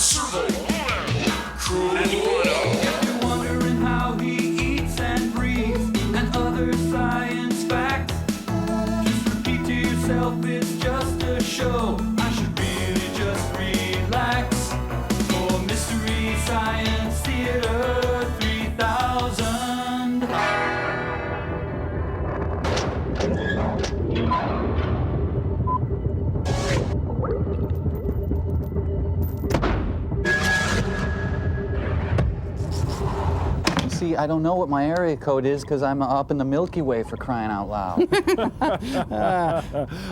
Servo. Cool. If you're wondering how he eats and breathes and other science facts, just repeat to yourself, it's just a show. I should really just relax. For Mystery Science Theater 3000. See, I don't know what my area code is because I'm up in the Milky Way, for crying out loud.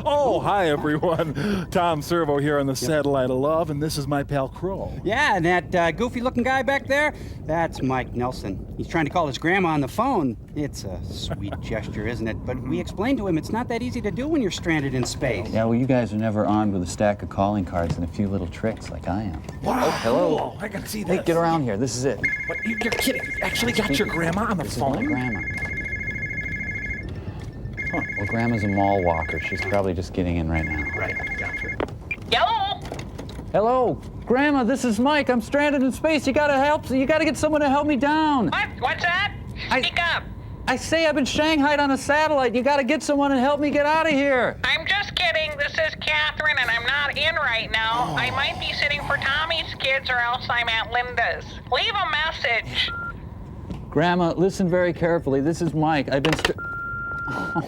Oh, hi, everyone. Tom Servo here on the Satellite of Love, and this is my pal Crow. Yeah, and that goofy-looking guy back there, that's Mike Nelson. He's trying to call his grandma on the phone. It's a sweet gesture, isn't it? But we explained to him it's not that easy to do when you're stranded in space. Yeah, well, you guys are never armed with a stack of calling cards and a few little tricks like I am. Wow. Oh, hello. Cool. I gotta see this. Hey, get around here. This is it. What, you're kidding. You actually got your grandma on the This phone? is my grandma. Huh. Well, Grandma's a mall walker. She's probably just getting in right now. Right, gotcha. Hello? Hello, Grandma, this is Mike. I'm stranded in space. You gotta help. You gotta get someone to help me down. What? What's that? Speak up. I say I've been shanghaied on a satellite. You gotta get someone and help me get out of here. I'm just kidding. This is Catherine, and I'm not in right now. I might be sitting for Tommy's kids, or else I'm at Linda's. Leave a message. Grandma, listen very carefully. This is Mike. I've been Oh.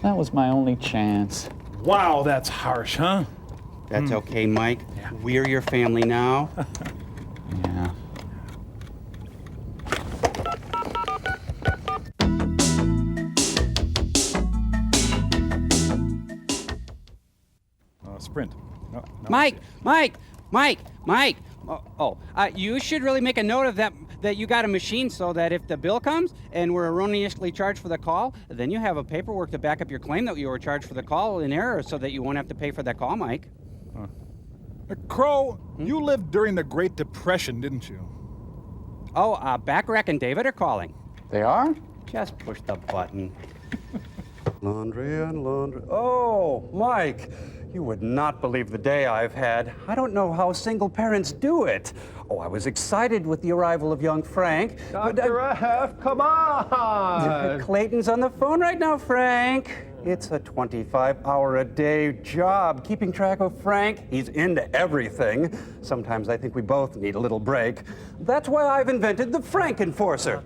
That was my only chance. Wow, that's harsh, huh? That's okay, Mike. We're your family now. Yeah. Sprint. No, Mike! You should really make a note of that you got a machine so that if the bill comes and we're erroneously charged for the call, then you have a paperwork to back up your claim that you were charged for the call in error so that you won't have to pay for that call, Mike. Crow, you lived during the Great Depression, didn't you? Oh, Backrack and David are calling. They are? Just push the button. Laundry and laundry. Oh, Mike, you would not believe the day I've had. I don't know how single parents do it. Oh, I was excited with the arrival of young Frank. Dr. F, come on! Clayton's on the phone right now, Frank. It's a 25-hour-a-day job. Keeping track of Frank, he's into everything. Sometimes I think we both need a little break. That's why I've invented the Frankenforcer.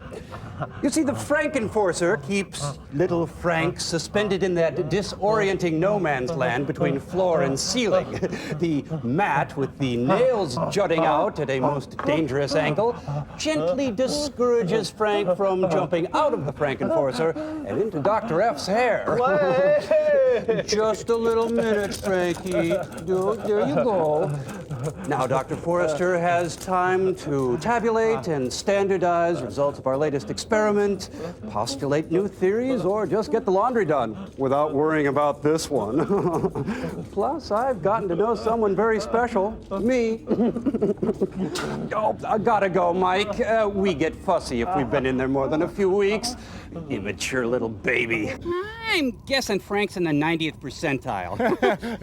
You see, the Frankenforcer keeps little Frank suspended in that disorienting no man's land between floor and ceiling. The mat with the nails jutting out at a most dangerous angle gently discourages Frank from jumping out of the Frankenforcer and into Dr. F's hair. Just a little minute, Frankie. There you go. Now, Dr. Forrester has time to tabulate and standardize results of our latest experiment, postulate new theories, or just get the laundry done without worrying about this one. Plus, I've gotten to know someone very special, me. Oh, I gotta go, Mike. We get fussy if we've been in there more than a few weeks. Immature little baby. I'm guessing Frank's in the 90th percentile.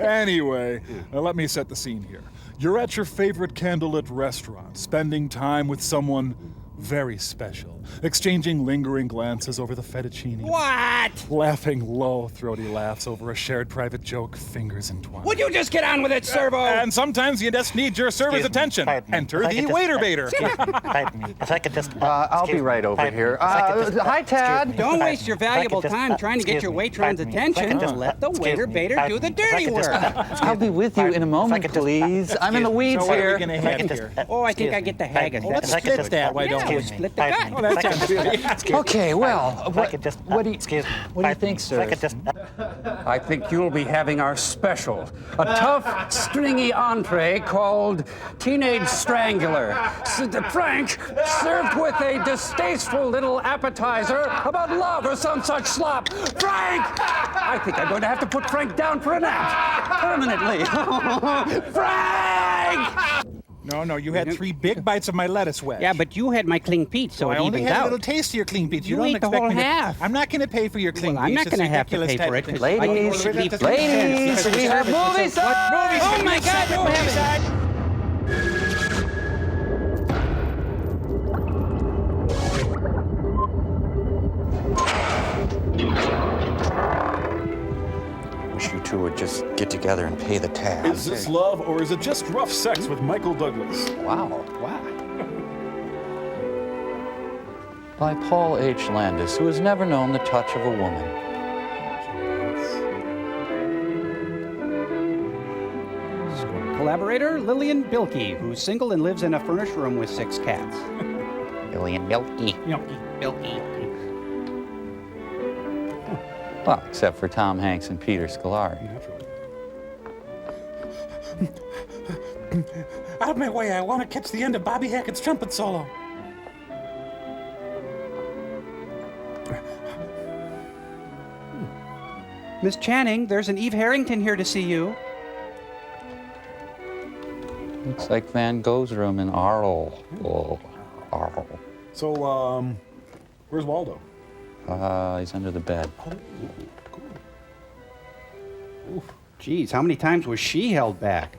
Anyway, let me set the scene here. You're at your favorite candlelit restaurant, spending time with someone very special, exchanging lingering glances over the fettuccine. What? Laughing low, throaty laughs over a shared private joke, fingers entwined. Would you just get on with it, Servo? And sometimes you just need your server's attention. Enter the waiter baiter. If I could just... I'll be right over here. Hi, Tad. Don't waste your valuable time trying to get your waitron's attention. Let the waiter-baiter do the dirty work. I'll be with you in a moment, please. I'm in the weeds So what are we here. gonna have here? Oh, I think I get the haggis. Let's split that, why don't we? We'll split the gut. Oh, that sounds good. Okay, well, what do you think, sir? I think you'll be having our special, a tough, stringy entree called Teenage Strangler. Frank, served with a distasteful little appetizer about love or some such slop. Frank! I think I'm going to have to put Frank down for a nap, permanently. Frank! No, you had 3 big bites of my lettuce wedge. Yeah, but you had my cling Pete, so I it only evens had a out. little taste of your clean beets. You don't ate the expect whole me to- half. I'm not going to pay for your clean Well, I'm beets. not going to have to It's a pay for ridiculous it. type of thing. Ladies, I think ladies, we have movie side! Oh my God, no heaven! Wish you two would just get together and pay the tab. Is this love or is it just rough sex with Michael Douglas? Wow. By Paul H. Landis, who has never known the touch of a woman. Collaborator Lillian Bilkey, who's single and lives in a furnished room with 6 cats. Lillian Milky. Bilkey. Well, except for Tom Hanks and Peter Scolari. Out of my way, I want to catch the end of Bobby Hackett's trumpet solo. Miss Channing, there's an Eve Harrington here to see you. Looks like Van Gogh's room in Arles. Oh, Arles. So, where's Waldo? He's under the bed. Geez, how many times was she held back?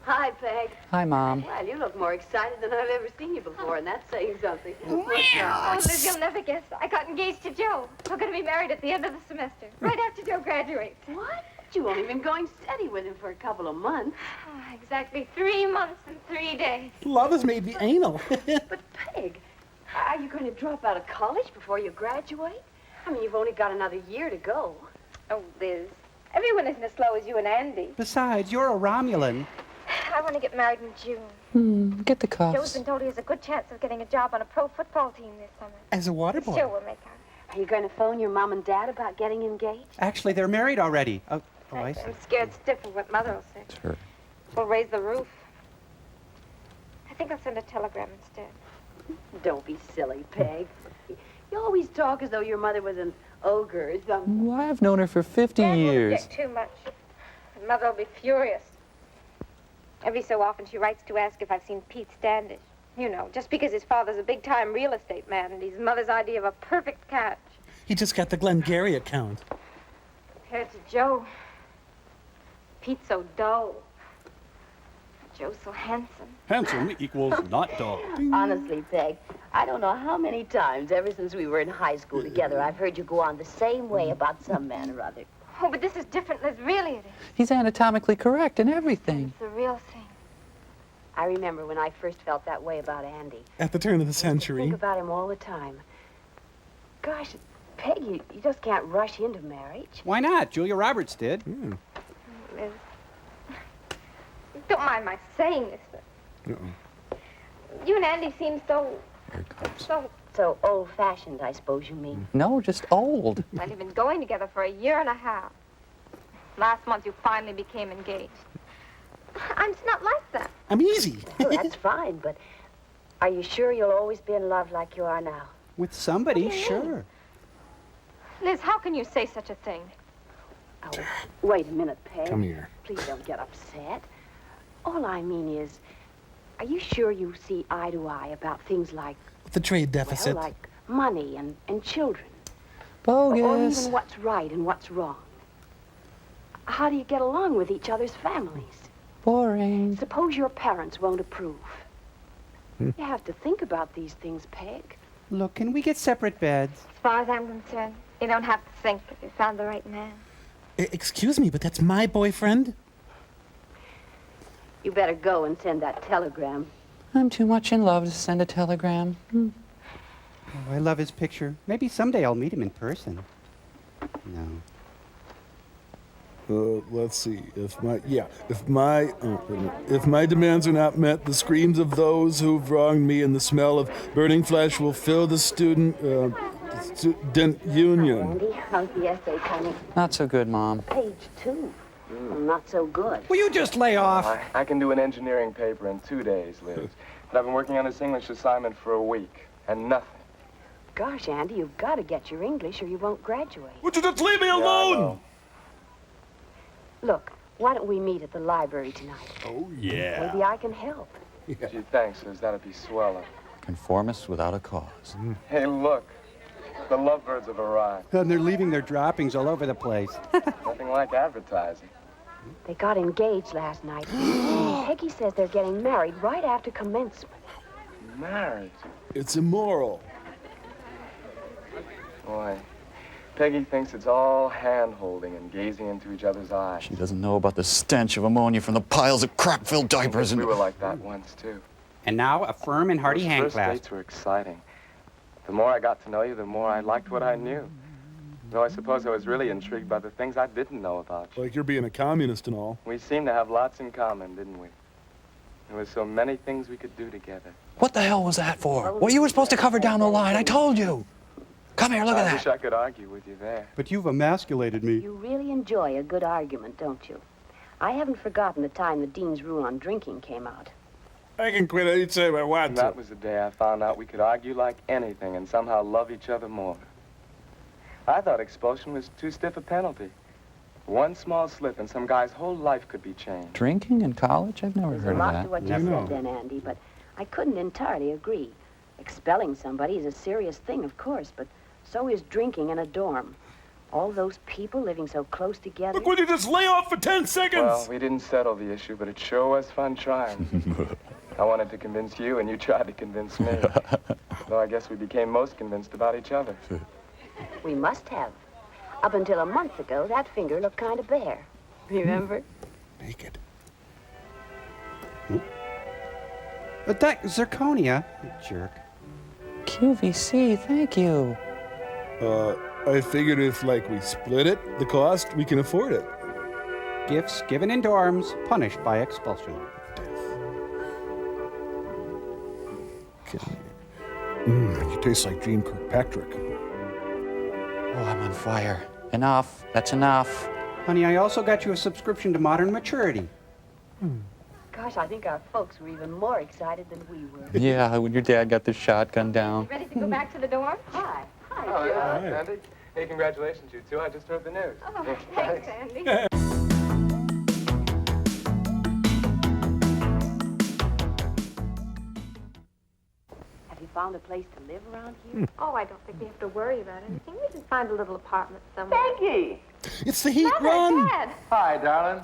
Hi, Peg. Hi, Mom. Well, you look more excited than I've ever seen you before, and that's saying something. Oh, Liz, you'll never guess. I got engaged to Joe. We're going to be married at the end of the semester, right after Joe graduates. What? You've only been going steady with him for a couple of months. Exactly 3 months and 3 days. Love has made me anal. But, Peg, are you going to drop out of college before you graduate? I mean, you've only got another year to go. Oh, Liz, everyone isn't as slow as you and Andy. Besides, you're a Romulan. I want to get married in June. Get the Joe's cuffs. been told he has a good chance of getting a job on a pro football team this summer. As a water Sure, boy. we'll make out. Are you going to phone your mom and dad about getting engaged? Actually, they're married already. Oh, I see. I'm scared stiff of what Mother will say. Sure. We'll raise the roof. I think I'll send a telegram instead. Don't be silly, Peg. You always talk as though your mother was an ogre or something. Well, I've known her for 50 Dad won't years. get too much. And Mother will be furious. Every so often she writes to ask if I've seen Pete Standish. You know, just because his father's a big-time real estate man and he's Mother's idea of a perfect catch. He just got the Glengarry account. Compared to Joe, Pete's so dull. Joe's so handsome. Handsome equals not dull. Honestly, Peg, I don't know how many times ever since we were in high school together I've heard you go on the same way about some man or other. Oh, but this is different, Liz. Really it is. He's anatomically correct and everything. It's the real thing. I remember when I first felt that way about Andy. At the turn of the I century. think about him all the time. Gosh, Peg, you just can't rush into marriage. Why not? Julia Roberts did. Liz. Don't mind my saying this, but you and Andy seem so So old-fashioned, I suppose you mean. No, just old. well, you've been going together for a year and a half. Last month you finally became engaged. I'm just not like that. I'm easy. Well, that's fine, but are you sure you'll always be in love like you are now? With somebody, sure. Liz, how can you say such a thing? Oh, wait a minute, Peg. Come here. Please don't get upset. All I mean is, are you sure you see eye to eye about things like, The trade deficit. well, like money and children? Bogus. Or even what's right and what's wrong? How do you get along with each other's families? Boring. Suppose your parents won't approve. You have to think about these things, Peg. Look, can we get separate beds? As far as I'm concerned, you don't have to think if you found the right man. Excuse me, but that's my boyfriend? You better go and send that telegram. I'm too much in love to send a telegram. Oh, I love his picture. Maybe someday I'll meet him in person. No. Let's see. If my demands are not met, the screams of those who've wronged me and the smell of burning flesh will fill the student union. Andy, how's the essay coming? Not so good, Mom. Page 2. Not so good. Will you just lay off? I can do an engineering paper in 2 days, Liz. But I've been working on this English assignment for a week, and nothing. Gosh, Andy, you've got to get your English or you won't graduate. Would you just leave me alone? Look, Why don't we meet at the library tonight? Oh, yeah. Maybe I can help. Gee, thanks, Liz. That'd be swell. Conformist without a cause. Hey, look. The lovebirds have arrived. And they're leaving their droppings all over the place. Nothing like advertising. They got engaged last night. And Peggy says they're getting married right after commencement. Married? It's immoral. Boy, Peggy thinks it's all hand-holding and gazing into each other's eyes. She doesn't know about the stench of ammonia from the piles of crap-filled diapers and... We were like that once, too. And now a firm and hearty Those hand first clasp. dates were exciting. The more I got to know you, the more I liked what I knew. Though I suppose I was really intrigued by the things I didn't know about you. Like you're being a communist and all. We seemed to have lots in common, didn't we? There were so many things we could do together. What the hell was that for? Well, you were supposed to cover down the line. I told you. Come here, look at I that. wish I could argue with you there. But you've emasculated me. You really enjoy a good argument, don't you? I haven't forgotten the time the Dean's rule on drinking came out. I can quit any time I want And to. that was the day I found out we could argue like anything and somehow love each other more. I thought expulsion was too stiff a penalty. One small slip and some guy's whole life could be changed. Drinking in college? I've never There's heard a of lot that. to what you said then, Andy, but I couldn't entirely agree. Expelling somebody is a serious thing, of course, but so is drinking in a dorm. All those people living so close together. Look, would you just lay off for 10 seconds? Well, we didn't settle the issue, but it sure was fun trying. I wanted to convince you, and you tried to convince me. Though I guess we became most convinced about each other. We must have. Up until a month ago, that finger looked kind of bare. Remember? Naked. That zirconia, you jerk. QVC, thank you. I figured if, like, we split it, the cost, we can afford it. Gifts given in dorms, punished by expulsion. You taste like Gene Kirkpatrick. Oh, I'm on fire. Enough. That's enough. Honey, I also got you a subscription to Modern Maturity. Gosh, I think our folks were even more excited than we were. Yeah, when your dad got the shotgun down. Ready to go back to the dorm? Hi. Hi, Oh, Joe. yeah, Andy. Hey, congratulations, you two. I just heard the news. Oh, thanks, Andy. Have you found a place to live around here? Oh, I don't think we have to worry about anything. We can find a little apartment somewhere. Peggy! It's the heat Mother, run. Dad, Hi, darling.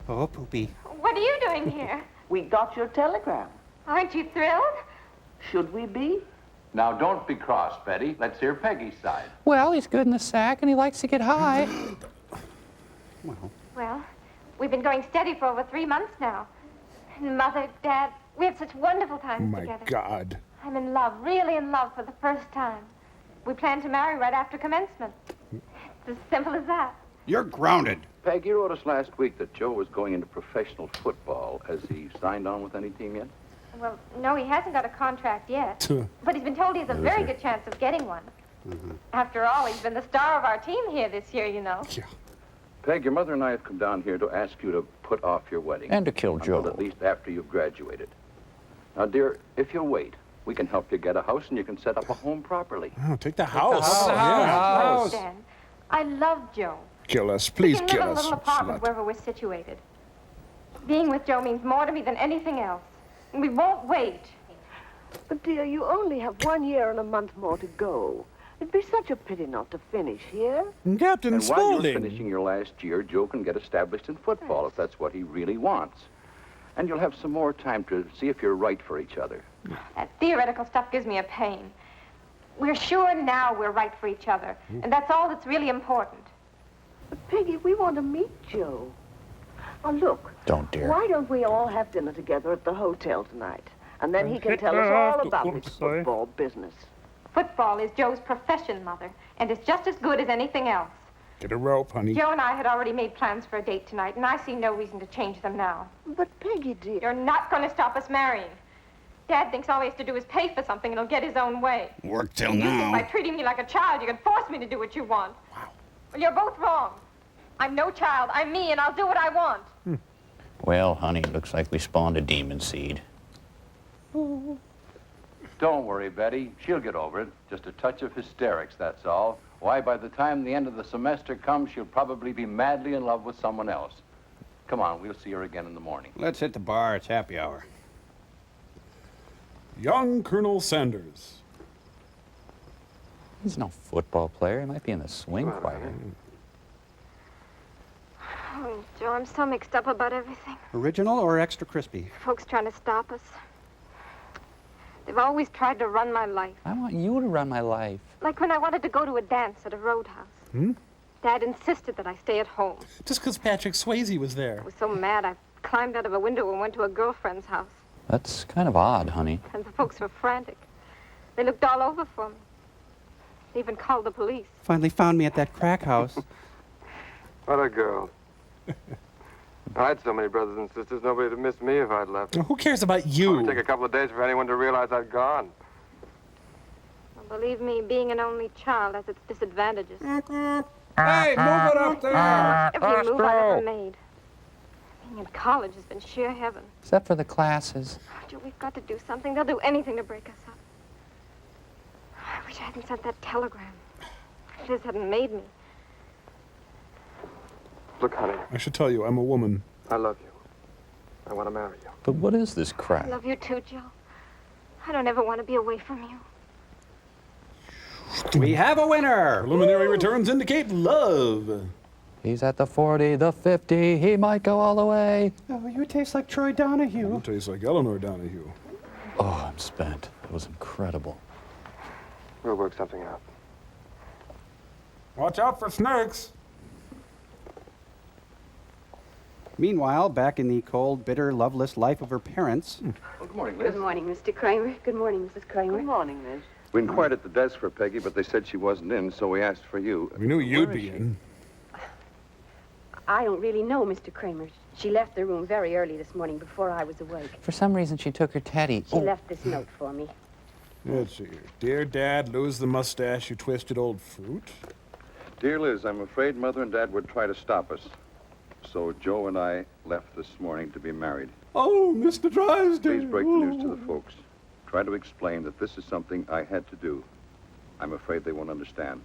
Oh, poopy. what are you doing here? We got your telegram. Aren't you thrilled? Should we be? Now, don't be cross, Betty. Let's hear Peggy's side. Well, he's good in the sack and he likes to get high. Well, we've been going steady for over 3 months now. And Mother, Dad, we have such wonderful Oh, times my together. God. I'm in love, really in love for the first time. We plan to marry right after commencement. It's as simple as that. You're grounded. Peg, you wrote us last week that Joe was going into professional football. Has he signed on with any team yet? Well, no, he hasn't got a contract yet. But he's been told he has a very good chance of getting one. After all, he's been the star of our team here this year, you know. Peg, your mother and I have come down here to ask you to put off your wedding. And to kill Joe. Until at least after you've graduated. Now, dear, if you'll wait, we can help you get a house and you can set up a home properly. Oh, take the house. House. Dan, I love Joe. Kill us. Please we can kill live in a us. little apartment Slut. wherever we're situated. Being with Joe means more to me than anything else. We won't wait. But, dear, you only have 1 year and a month more to go. It'd be such a pity not to finish here. Captain And while you're Spaulding. finishing your last year, Joe can get established in football if that's what he really wants. And you'll have some more time to see if you're right for each other. That theoretical stuff gives me a pain. We're sure now we're right for each other, and that's all that's really important. But, Peggy, we want to meet Joe. Oh, look. Don't dare. Why don't we all have dinner together at the hotel tonight? And then he can tell us all about his football business. Football is Joe's profession, Mother, and it's just as good as anything else. Get a rope, honey. Joe and I had already made plans for a date tonight, and I see no reason to change them now. But, Peggy, dear... You're not going to stop us marrying. Dad thinks all he has to do is pay for something and he'll get his own way. Work till You think by now. treating me like a child, you can force me to do what you want. Wow. Well, you're both wrong. I'm no child. I'm me, and I'll do what I want. Well, honey, looks like we spawned a demon seed. Don't worry, Betty. She'll get over it. Just a touch of hysterics, that's all. Why, by the time the end of the semester comes, she'll probably be madly in love with someone else. Come on, we'll see her again in the morning. Let's hit the bar. It's happy hour. Young Colonel Sanders. He's no football player. He might be in the swing choir. Oh, Joe, I'm so mixed up about everything. Original or extra crispy? Folks trying to stop us. They've always tried to run my life. I want you to run my life. Like when I wanted to go to a dance at a roadhouse. Dad insisted that I stay at home. Just because Patrick Swayze was there. I was so mad I climbed out of a window and went to a girlfriend's house. That's kind of odd, honey. And the folks were frantic. They looked all over for me. They even called the police. Finally found me at that crack house. What a girl. I had so many brothers and sisters, nobody would have missed me if I'd left. Who cares about It you? would take a couple of days for anyone to realize I'd gone. Well, believe me, being an only child has its disadvantages. Hey, move it up there! Every move I've ever made. Being in college has been sheer heaven. Except for the classes. Joe, we've got to do something. They'll do anything to break us up. I wish I hadn't sent that telegram. Liz hadn't made me. Look, honey, I should tell you, I'm a woman. I love you. I want to marry you. But what is this I crap? love you too, Joe. I don't ever want to be away from you. We have a winner! Preliminary returns indicate love. He's at the 40, the 50. He might go all the way. Oh, you taste like Troy Donahue. You taste like Eleanor Donahue. Oh, I'm spent. It was incredible. We'll work something out. Watch out for snakes. Meanwhile, back in the cold, bitter, loveless life of her parents. Well, good morning, Liz. Good morning, Mr. Kramer. Good morning, Mrs. Kramer. Good morning, Liz. We inquired at the desk for Peggy, but they said she wasn't in, so we asked for you. We knew you'd Where is be she? in. I don't really know, Mr. Kramer. She left the room very early this morning before I was awake. For some reason, she took her teddy. She left this note for me. Let's see here. Dear Dad, lose the mustache, you twisted old fruit. Dear Liz, I'm afraid Mother and Dad would try to stop us. So Joe and I left this morning to be married. Oh, Mr. Drysdale. Please break the news to the folks. Try to explain that this is something I had to do. I'm afraid they won't understand.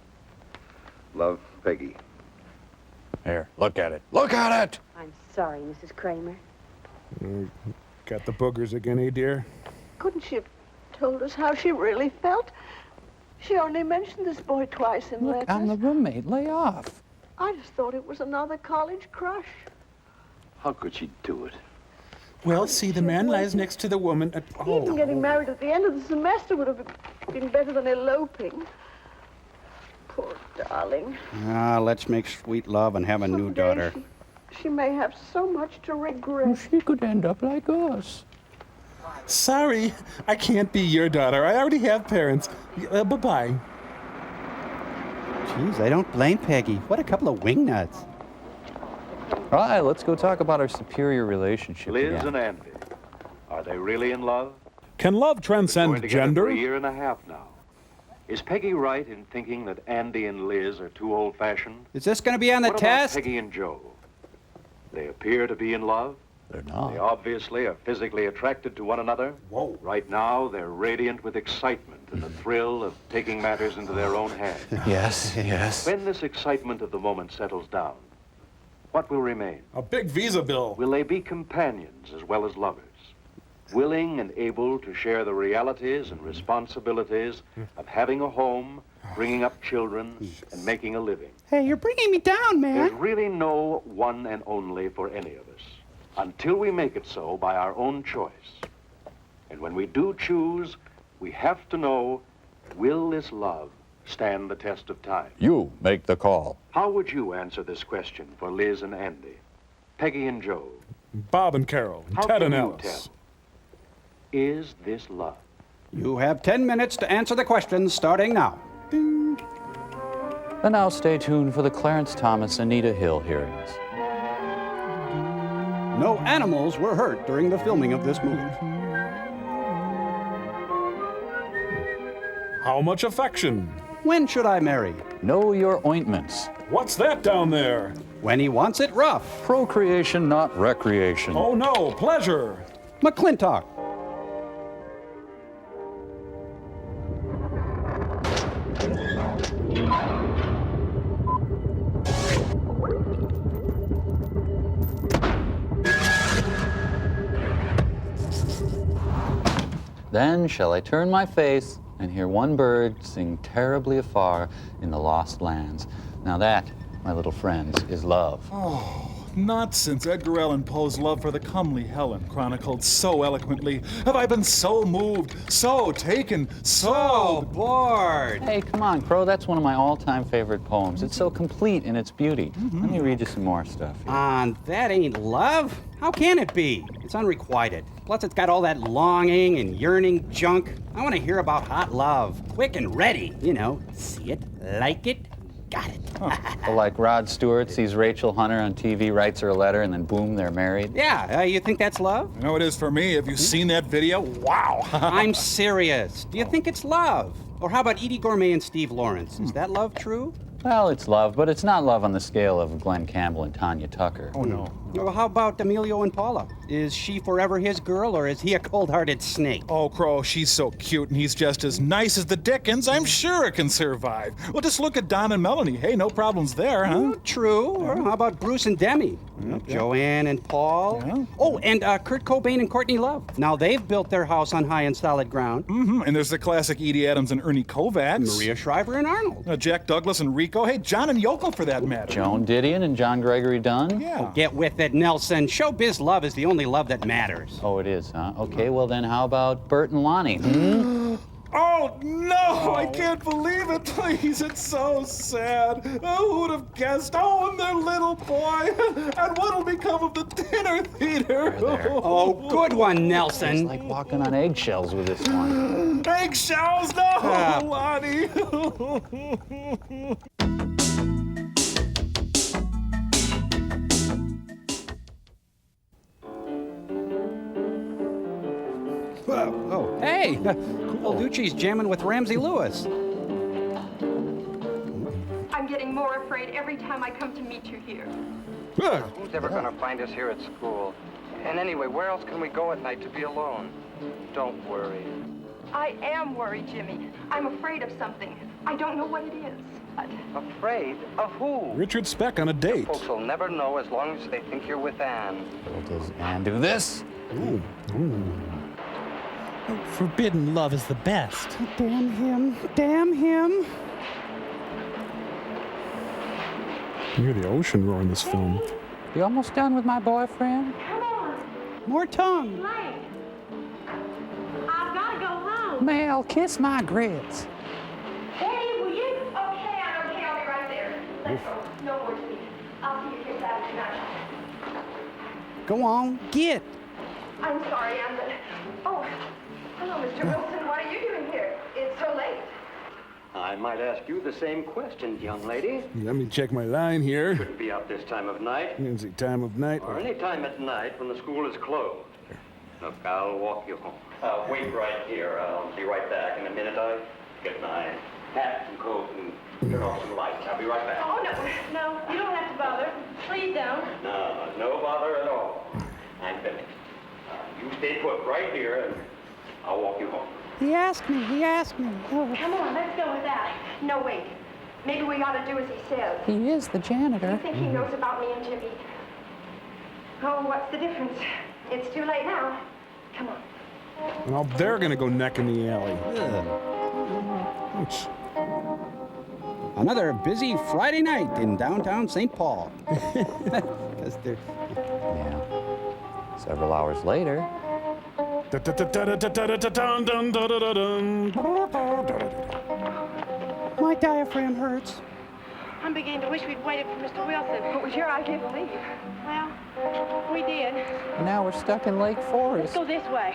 Love, Peggy. Here, look at it. Look at it! I'm sorry, Mrs. Kramer. Got the boogers again, eh, dear? Couldn't she have told us how she really felt? She only mentioned this boy twice in Look, letters. I'm the roommate. Lay off. I just thought it was another college crush. How could she do it? Well, see, the man lies next to the woman at... Even getting married at the end of the semester would have been better than eloping. Poor darling. Ah, let's make sweet love and have a new Someday daughter. She may have so much to regret. She could end up like us. Sorry, I can't be your daughter. I already have parents. Bye-bye. Jeez, I don't blame Peggy. What a couple of wingnuts. All right, let's go talk about our superior relationship Liz again. and Andy, are they really in love? Can love transcend Been together gender? for a year and a half now. Is Peggy right in thinking that Andy and Liz are too old-fashioned? Is this going to be on the What test? about Peggy and Joe? They appear to be in love. They're not. They obviously are physically attracted to one another. Whoa. Right now, they're radiant with excitement and the thrill of taking matters into their own hands. Yes, yes. When this excitement of the moment settles down, what will remain? A big visa bill. Will they be companions as well as lovers? Willing and able to share the realities and responsibilities of having a home, bringing up children, and making a living. Hey, you're bringing me down, There's man. really no one and only for any of us, until we make it so by our own choice. And when we do choose, we have to know, will this love stand the test of time? You make the call. How would you answer this question for Liz and Andy, Peggy and Joe? Bob and Carol, How Ted can and you Alice. tell? Is this love? You have 10 minutes to answer the questions starting now. And now stay tuned for the Clarence Thomas Anita Hill hearings. No animals were hurt during the filming of this movie. How much affection? When should I marry? Know your ointments. What's that down there? When he wants it rough. Procreation, not recreation. Oh no, pleasure. McClintock. Then shall I turn my face and hear one bird sing terribly afar in the lost lands. Now that, my little friends, is love. Oh, not since Edgar Allan Poe's love for the comely Helen, chronicled so eloquently, have I been so moved, so taken, so bored. Hey, come on, Crow, that's one of my all-time favorite poems. It's so complete in its beauty. Let me read you some more stuff. That ain't love. How can it be? It's unrequited. Plus, it's got all that longing and yearning junk. I want to hear about hot love. Quick and ready. You know, see it, like it, got it. Well, like Rod Stewart sees Rachel Hunter on TV, writes her a letter, and then boom, they're married. Yeah, you think that's love? You know it is for me. Have you seen that video? Wow. I'm serious. Do you think it's love? Or how about Edie Gourmet and Steve Lawrence? Is that love true? Well, it's love, but it's not love on the scale of Glenn Campbell and Tanya Tucker. Oh, no. Well, how about Emilio and Paula? Is she forever his girl, or is he a cold-hearted snake? Oh, Crow, she's so cute, and he's just as nice as the Dickens. I'm sure it can survive. Well, just look at Don and Melanie. Hey, no problems there, huh? True. Or how about Bruce and Demi? Joanne and Paul? Yeah. Oh, and Kurt Cobain and Courtney Love. Now they've built their house on high and solid ground. And there's the classic Edie Adams and Ernie Kovacs. Maria Shriver and Arnold. Jack Douglas and Rico. Hey, John and Yoko, for that matter. Joan Didion and John Gregory Dunn. Yeah. Get with it, Nelson. Showbiz love is the only love that matters. Oh, it is, huh? Okay, well then how about Bert and Lonnie? Oh, no! I can't believe it. Please, it's so sad. Who would have guessed? Oh, and their little boy. And what'll become of the dinner theater? Oh, good one, Nelson. It's like walking on eggshells with this one. Eggshells? No, Lonnie. Oh, hey! Lucci's jamming with Ramsey Lewis. I'm getting more afraid every time I come to meet you here. Who's ever going to find us here at school? And anyway, where else can we go at night to be alone? Don't worry. I am worried, Jimmy. I'm afraid of something. I don't know what it is. But Afraid of who? Richard Speck on a date. Folks will never know as long as they think you're with Anne. Well, does Anne do this? Forbidden love is the best. Damn him. Damn him. You hear the ocean roar in this film. You almost done with my boyfriend? come on, More tongue. Blake. I've got to go home. Mel, kiss my grits. Hey, will you? Okay, I'll be right there. Let's go. No more to me. I'll see you here Saturday night. Go on, get. I'm sorry, Anne, but... Oh, hello, Mr. Wilson. What are you doing here? It's so late. I might ask you the same question, young lady. Let me check my line here. Shouldn't be out this time of night. Is it time of night? Or any time at night when the school is closed. Look, I'll walk you home. Wait right here. I'll be right back in a minute. I get my hat and coat and turn off some lights. I'll be right back. Oh, no, you don't have to bother. Please don't. No bother at all. I'm finished. You stay put right here, and I'll walk you home. He asked me. Oh. Come on, let's go with that. No, wait. Maybe we ought to do as he says. He is the janitor. I think he knows about me and Jimmy. Oh, what's the difference? It's too late now. Come on. Well, they're gonna go neck in the alley. Ouch. Another busy Friday night in downtown St. Paul. 'Cause they're... Yeah. Several hours later. My diaphragm hurts. I'm beginning to wish we'd waited for Mr. Wilson. It was your idea to leave. Well, we did. Now we're stuck in Lake Let's Forest. go this way.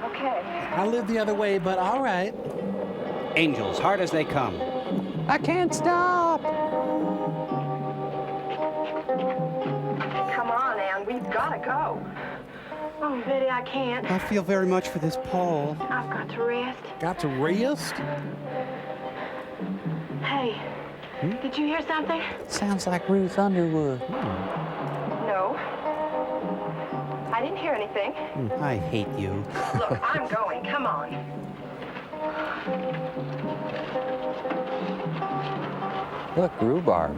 Okay. I live the other way, but all right. Angels, hard as they come. I can't stop. Come on, Anne. We've got to go. Oh, Betty, I can't. I feel very much for this Paul. I've got to rest. Got to rest? Hey, did you hear something? Sounds like Ruth Underwood. No. I didn't hear anything. I hate you. Look, I'm going. Come on. Look, rhubarb.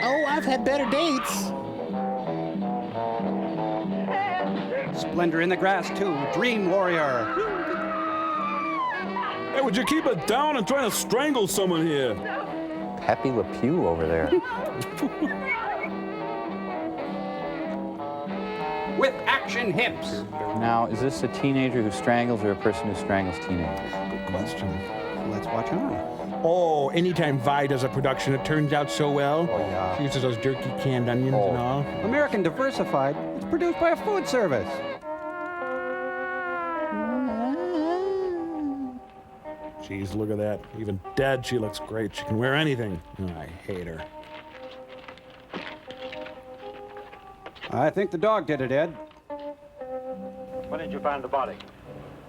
Oh, I've had better dates. Splendor in the grass, too. Dream warrior. Hey, would you keep it down? I'm trying to strangle someone here. Pepe Le Pew over there. With action hips. Now, is this a teenager who strangles or a person who strangles teenagers? Good question. Let's watch on. Oh, anytime Vi does a production, it turns out so well. Oh, yeah. She uses those jerky canned onions and all. American Diversified. It's produced by a food service. Jeez, look at that. Even dead, she looks great. She can wear anything. Oh, I hate her. I think the dog did it, Ed. When did you find the body?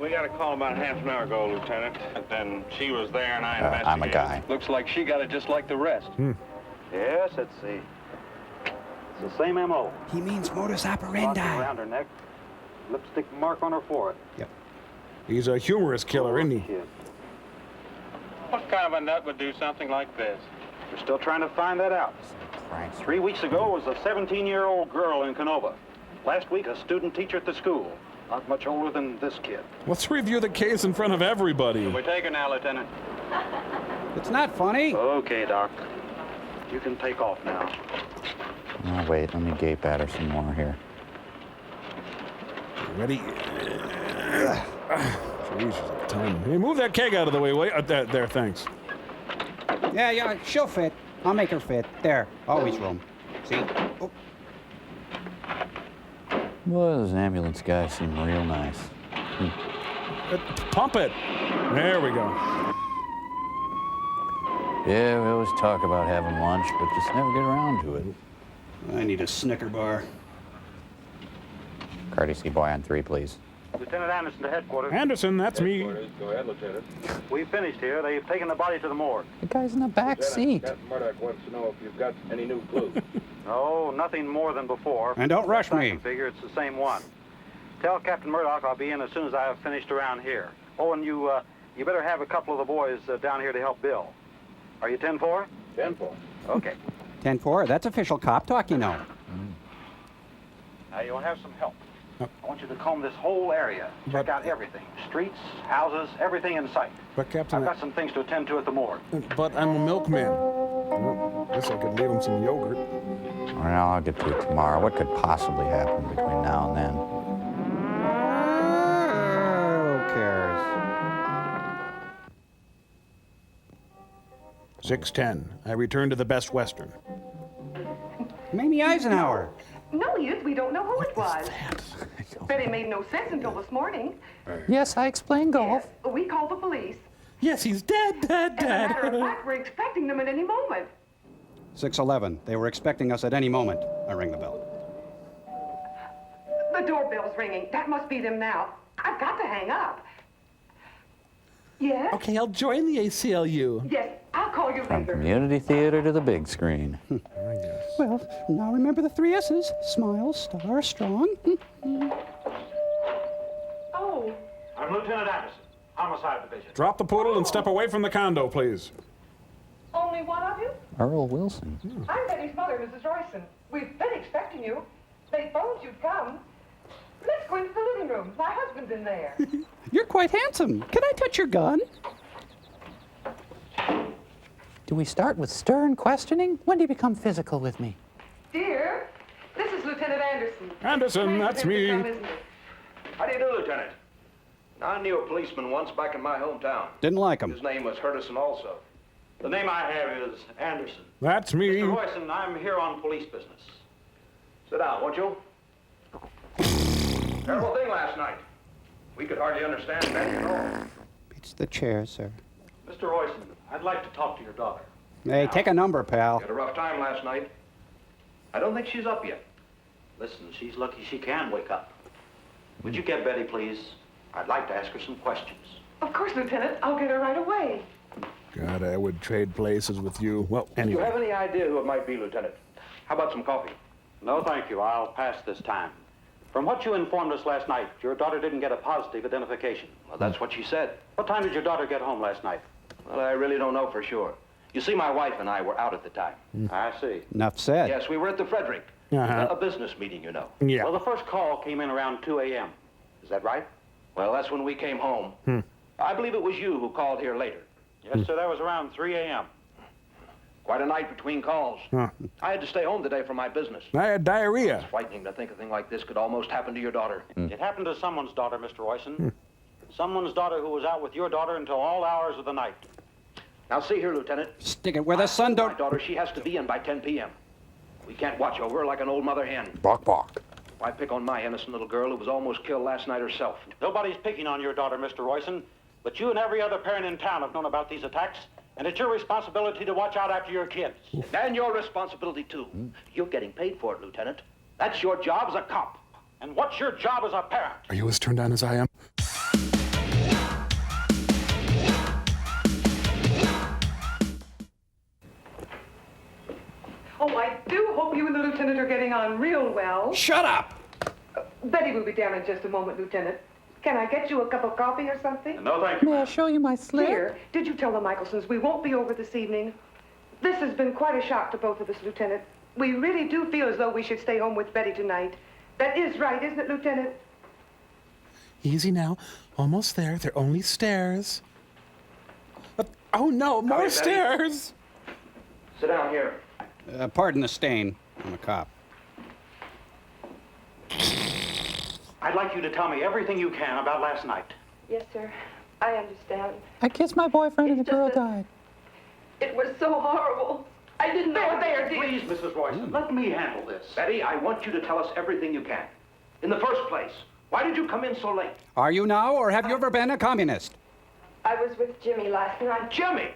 We got a call about half an hour ago, Lieutenant. And then she was there and I investigated. I'm a guy. Looks like she got it just like the rest. Yes, let's see. It's the same M.O. He means modus Cross operandi. around her neck, lipstick mark on her forehead. Yep. He's a humorous killer, isn't he? Kid. What kind of a nut would do something like this? We're still trying to find that out. 3 weeks ago was a 17-year-old girl in Canova. Last week, a student teacher at the school. Not much older than this kid. Let's review the case in front of everybody. We take her now, Lieutenant. It's not funny. Okay, Doc. You can take off now. Oh, wait, let me gape at her some more here. Ready? Jesus, time. Hey, move that keg out of the way. Wait, there, thanks. Yeah, she'll fit. I'll make her fit. There, always room. See? Oh. Well, those ambulance guys seem real nice. Pump it. There we go. Yeah, we always talk about having lunch, but just never get around to it. I need a Snicker bar. Courtesy boy on 3, please. Lieutenant Anderson to headquarters. Anderson, that's me. Go ahead, Lieutenant. We finished here. They've taken the body to the morgue. The guy's in the back seat. Captain Murdoch wants to know if you've got any new clues. No, nothing more than before. And don't rush I me. can figure it's the same one. Tell Captain Murdoch I'll be in as soon as I have finished around here. Oh, and you better have a couple of the boys down here to help Bill. Are you 10-4? 10-4. Okay. 10-4, that's official cop talk, you know. Now, you'll have some help. I want you to comb this whole area. Check out everything. Streets, houses, everything in sight. But, Captain... I've got some things to attend to at the morgue. But I'm a milkman. Well, guess I could leave him some yogurt. Well, I'll get to it tomorrow. What could possibly happen between now and then? Who cares? 6:10. I return to the Best Western. Mamie Eisenhower. No, youth, we don't know who it was. But it made no sense until this morning. Yes, I explained golf. Yes, we called the police. Yes, he's dead. As a matter of fact, we're expecting them at any moment. 6:11. They were expecting us at any moment. I ring the bell. The doorbell's ringing. That must be them now. I've got to hang up. Yes? Okay, I'll join the ACLU. Yes, I'll call you From later. community theater to the big screen. Well, now remember the 3 S's. Smile, star, strong. Oh. I'm Lieutenant Anderson, Homicide Division. Drop the poodle and step away from the condo, please. Only one of you? Earl Wilson. I'm Betty's mother, Mrs. Royson. We've been expecting you. They phoned you'd come. Let's go into the living room. My husband's in there. You're quite handsome. Can I touch your gun? Do we start with stern questioning? When do you become physical with me? Dear, this is Lieutenant Anderson. Anderson, that's me. Come, isn't it? How do you do, Lieutenant? I knew a policeman once back in my hometown. Didn't like him. His name was Hurdison also. The name I have is Anderson. That's me. Mr. Royson, I'm here on police business. Sit down, won't you? Terrible thing last night. We could hardly understand Betty at all. It's the chair, sir. Mr. Royson, I'd like to talk to your daughter. Hey, take a number, pal. She had a rough time last night. I don't think she's up yet. Listen, she's lucky she can wake up. Would you get Betty, please? I'd like to ask her some questions. Of course, Lieutenant. I'll get her right away. God, I would trade places with you. Well, Do you anyway. have any idea who it might be, Lieutenant? How about some coffee? No, thank you. I'll pass this time. From what you informed us last night, your daughter didn't get a positive identification. Well, that's what she said. What time did your daughter get home last night? Well, I really don't know for sure. You see, my wife and I were out at the time. I see. Enough said. Yes, we were at the Frederick. Uh-huh. A business meeting, you know. Yeah. Well, the first call came in around 2 a.m. Is that right? Well, that's when we came home. I believe it was you who called here later. Yes, sir, that was around 3 a.m. Quite a night between calls. Huh. I had to stay home today for my business. I had diarrhea. It's frightening to think a thing like this could almost happen to your daughter. It happened to someone's daughter, Mr. Royson. Someone's daughter who was out with your daughter until all hours of the night. Now, see here, Lieutenant. Stick it where the sun don't... My daughter, she has to be in by 10 p.m. We can't watch over her like an old mother hen. Bok bok. Why pick on my innocent little girl who was almost killed last night herself? Nobody's picking on your daughter, Mr. Royson, but you and every other parent in town have known about these attacks, and it's your responsibility to watch out after your kids. And your responsibility, too. You're getting paid for it, Lieutenant. That's your job as a cop. And what's your job as a parent? Are you as turned on as I am? Oh, I do hope you and the lieutenant are getting on real well. Shut up! Betty will be down in just a moment, Lieutenant. Can I get you a cup of coffee or something? No, thank you. May I show you my slip? Here, did you tell the Michelsons we won't be over this evening? This has been quite a shock to both of us, Lieutenant. We really do feel as though we should stay home with Betty tonight. That is right, isn't it, Lieutenant? Easy now. Almost there. They're only stairs. Oh, no. More Betty. stairs. Sit down here. Pardon the stain. I'm a cop. I'd like you to tell me everything you can about last night. Yes, sir. I understand. I kissed my boyfriend and a girl died. It was so horrible. I didn't know There, Please, Mrs. Royson, let me handle this. Betty, I want you to tell us everything you can. In the first place, why did you come in so late? Are you now, or have you ever been a communist? I was with Jimmy last night. Jimmy!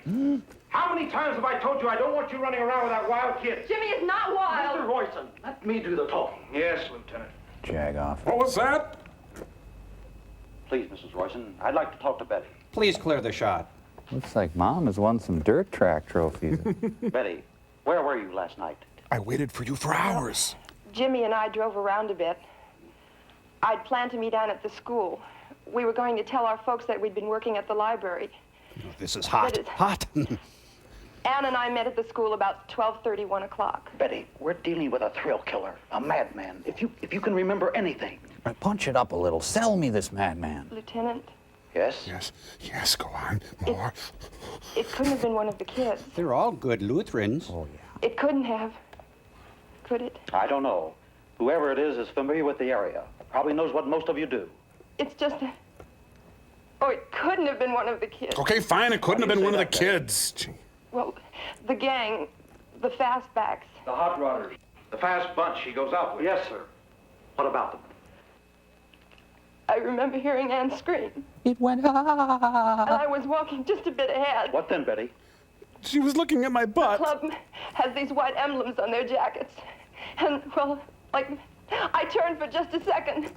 How many times have I told you I don't want you running around with that wild kid? Jimmy is not wild. Mr. Royson, let me do the talking. Yes, Lieutenant. Jag off. What was that? Please, Mrs. Royson, I'd like to talk to Betty. Please clear the shot. Looks like Mom has won some dirt track trophies. Betty, where were you last night? I waited for you for hours. Jimmy and I drove around a bit. I'd planned to meet down at the school. We were going to tell our folks that we'd been working at the library. Oh, this is hot. Hot. Ann and I met at the school about 12:30, 1 o'clock. Betty, we're dealing with a thrill killer, a madman. If you can remember anything. Punch it up a little. Sell me this madman. Lieutenant, Yes? Yes, go on. More. it couldn't have been one of the kids. They're all good Lutherans. Oh, yeah. It couldn't have. Could it? I don't know. Whoever it is familiar with the area. Probably knows what most of you do. It's just a... Oh, it couldn't have been one of the kids. Okay, fine. It couldn't have been one of the kids. Gee. Well, the gang, the fastbacks. The hot rodders. The fast bunch he goes out with. Yes, sir. What about them? I remember hearing Ann scream. It went And I was walking just a bit ahead. What then, Betty? She was looking at my butt. The club has these white emblems on their jackets. And, well, like, I turned for just a second,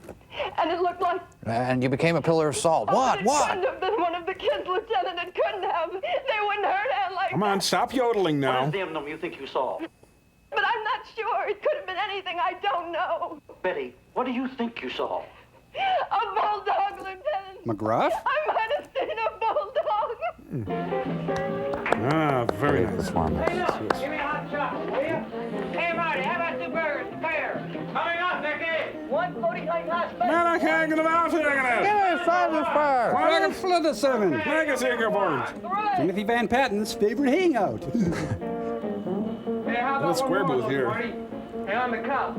and it looked like... And you became a pillar of salt. What? It What? couldn't have been one of the kids, Lieutenant. It couldn't have. They wouldn't hurt Ann like Come on, stop yodeling What now. is the emblem you think you saw? But I'm not sure. It could have been anything. I don't know. Betty, what do you think you saw? A bulldog, Lieutenant. McGruff? I might have seen a bulldog. Ah, very nice. Performance. Give me a hot chocolate, will you? Hey, Marty, how about 2 burgers? Fair. Coming up, Mickey. 149 glass Men are hanging about here. Give me 5 to spare. Dragon Flitter 7. Legacy report. Timothy Van Patten's favorite hangout. Hey, how Little about square one more, booth here. Marty? Hey, on the cup.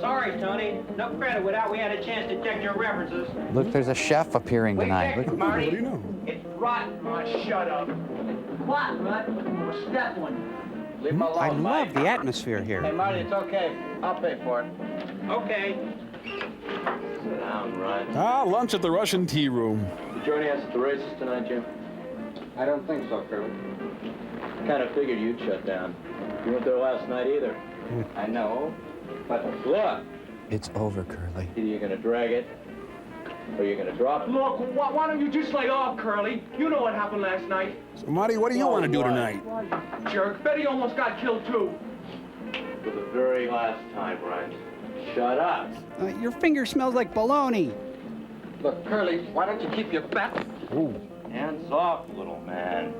Sorry, Tony. No credit without we had a chance to check your references. Look, there's a chef appearing tonight. Wait, Look. Marty. What do you know? It's rotten. Oh, shut up. What, Rut? What's that one? Leave him alone, I love Mike. the atmosphere here. Hey, Marty, it's okay. I'll pay for it. Okay. Sit down, Rut. Ah, lunch at the Russian tea room. You joining us at the races tonight, Jim? I don't think so, Curly. Kind of figured you'd shut down. You weren't there last night either. I know, but Look, It's over, Curly. either you're gonna drag it, or you're gonna drop it. Look, why don't you just lay off, Curly? You know what happened last night. So, Marty, what do you want to do tonight? Jerk. Betty almost got killed, too. For the very last time, Ryan. Shut up. Your finger smells like bologna. look, Curly, why don't you keep your bet? Hands off, little man.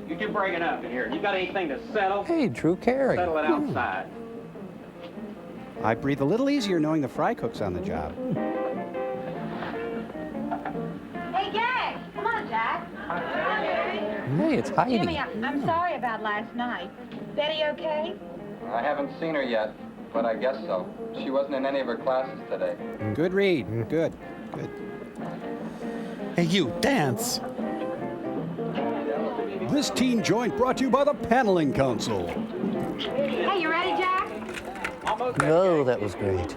You can break it up in here. You got anything to settle? Hey, Drew Carey. Settle it outside. I breathe a little easier knowing the fry cook's on the job. Hey, gang! Come on, Jack. Hey, it's Heidi. Jimmy, I'm sorry about last night. Betty okay? I haven't seen her yet, but I guess so. She wasn't in any of her classes today. Good read. Good. Good. Hey, you, dance. This teen joint brought to you by the Paneling Council. Hey, you ready, Jack? Oh, that was great.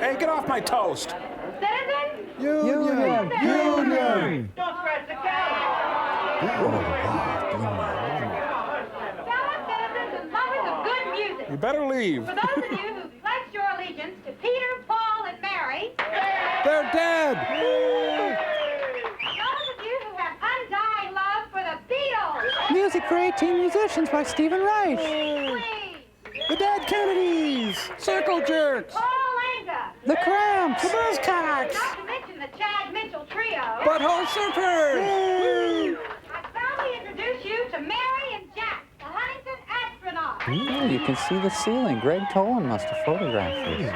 Hey, get off my toast. Citizen? Union! Union! Don't scratch the cow. Fellas, citizens, and lovers of good music. You better leave. For those of you who pledged your allegiance to Peter, Paul, and Mary, They're dead! those of you who have undying love for the Beatles, Music for 18 Musicians by Stephen Reich. The Dead Kennedys. Circle Jerks! Paul Anka, The Cramps. The Buzzcocks. not to mention the Chad Mitchell Trio, Butthole Surfers! I proudly introduce you to Mary and Jack, the Huntington astronauts. Ooh, you can see the ceiling. Greg Tolan must have photographed this.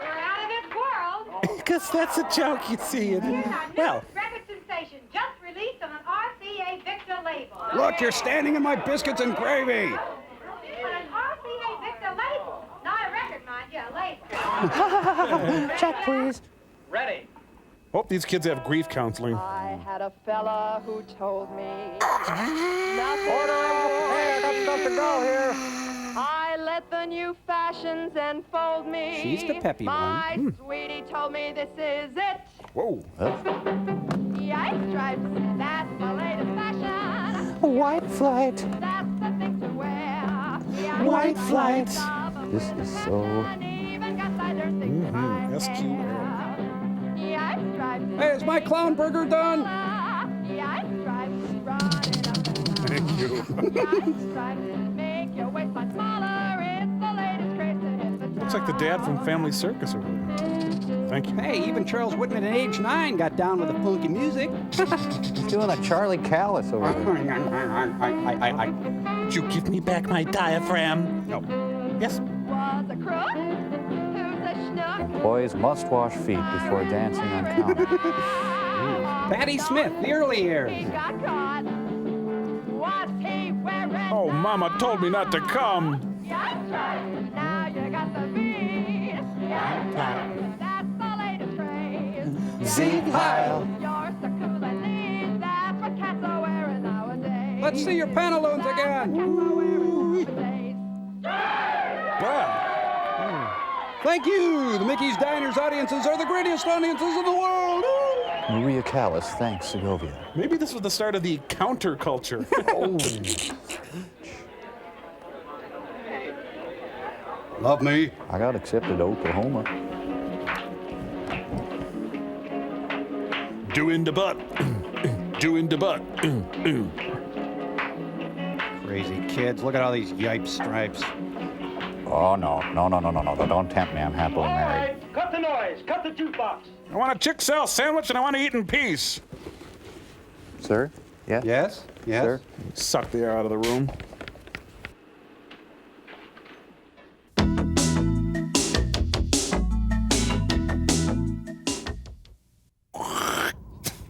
We're out of this world. Because that's a joke, you see. Here's our new Well, record sensation, just released on an RCA Victor label. Look, you're standing in my biscuits and gravy! On an RCA Victor label. Not a record, mind you, a label. Check, please. Ready. hope these kids have grief counseling. I had a fella who told me I let the new fashions enfold me. She's the peppy My one. sweetie told me this is it. Whoa. Yikes stripes, that's the latest fashion. White flight. That's the thing to wear. White flight. This is so... SQL. Yikes stripes. Hey, is my clown burger done? Yikes stripes, Thank you. yikes stripes, make your waistline smaller. It's the latest craze to hit the Looks like the dad from Family Circus over there. Thank you. Hey, even Charles Whitman at age 9 got down with the funky music. He's doing a Charlie Callis over there. Would you give me back my diaphragm? No. Yes. Was a crook, who's a schnook. Boys must wash feet before dancing on counter. Patti Smith, the early years. He got caught. Was he wearing? Oh, Mama told me not to come. Yikes stripes, now you got the beat. Yikes stripes, that's the latest craze. Zeke Heil. You're so cool and lean, that's what cats are wearing nowadays. Let's see your pantaloons again. Thank you. The Mickey's Diners audiences are the greatest audiences in the world. Maria Callas thanks Segovia. Maybe this was the start of the counterculture. Love me. I got accepted to Oklahoma. Doing the butt. Doing the butt. Crazy kids. Look at all these yipe stripes. Oh, no. No. Don't tempt me. I'm happily married. Cut the noise. Cut the jukebox. I want a chick sal sandwich and I want to eat in peace. Sir? Yeah? Yes? Yes? Sir? Suck the air out of the room.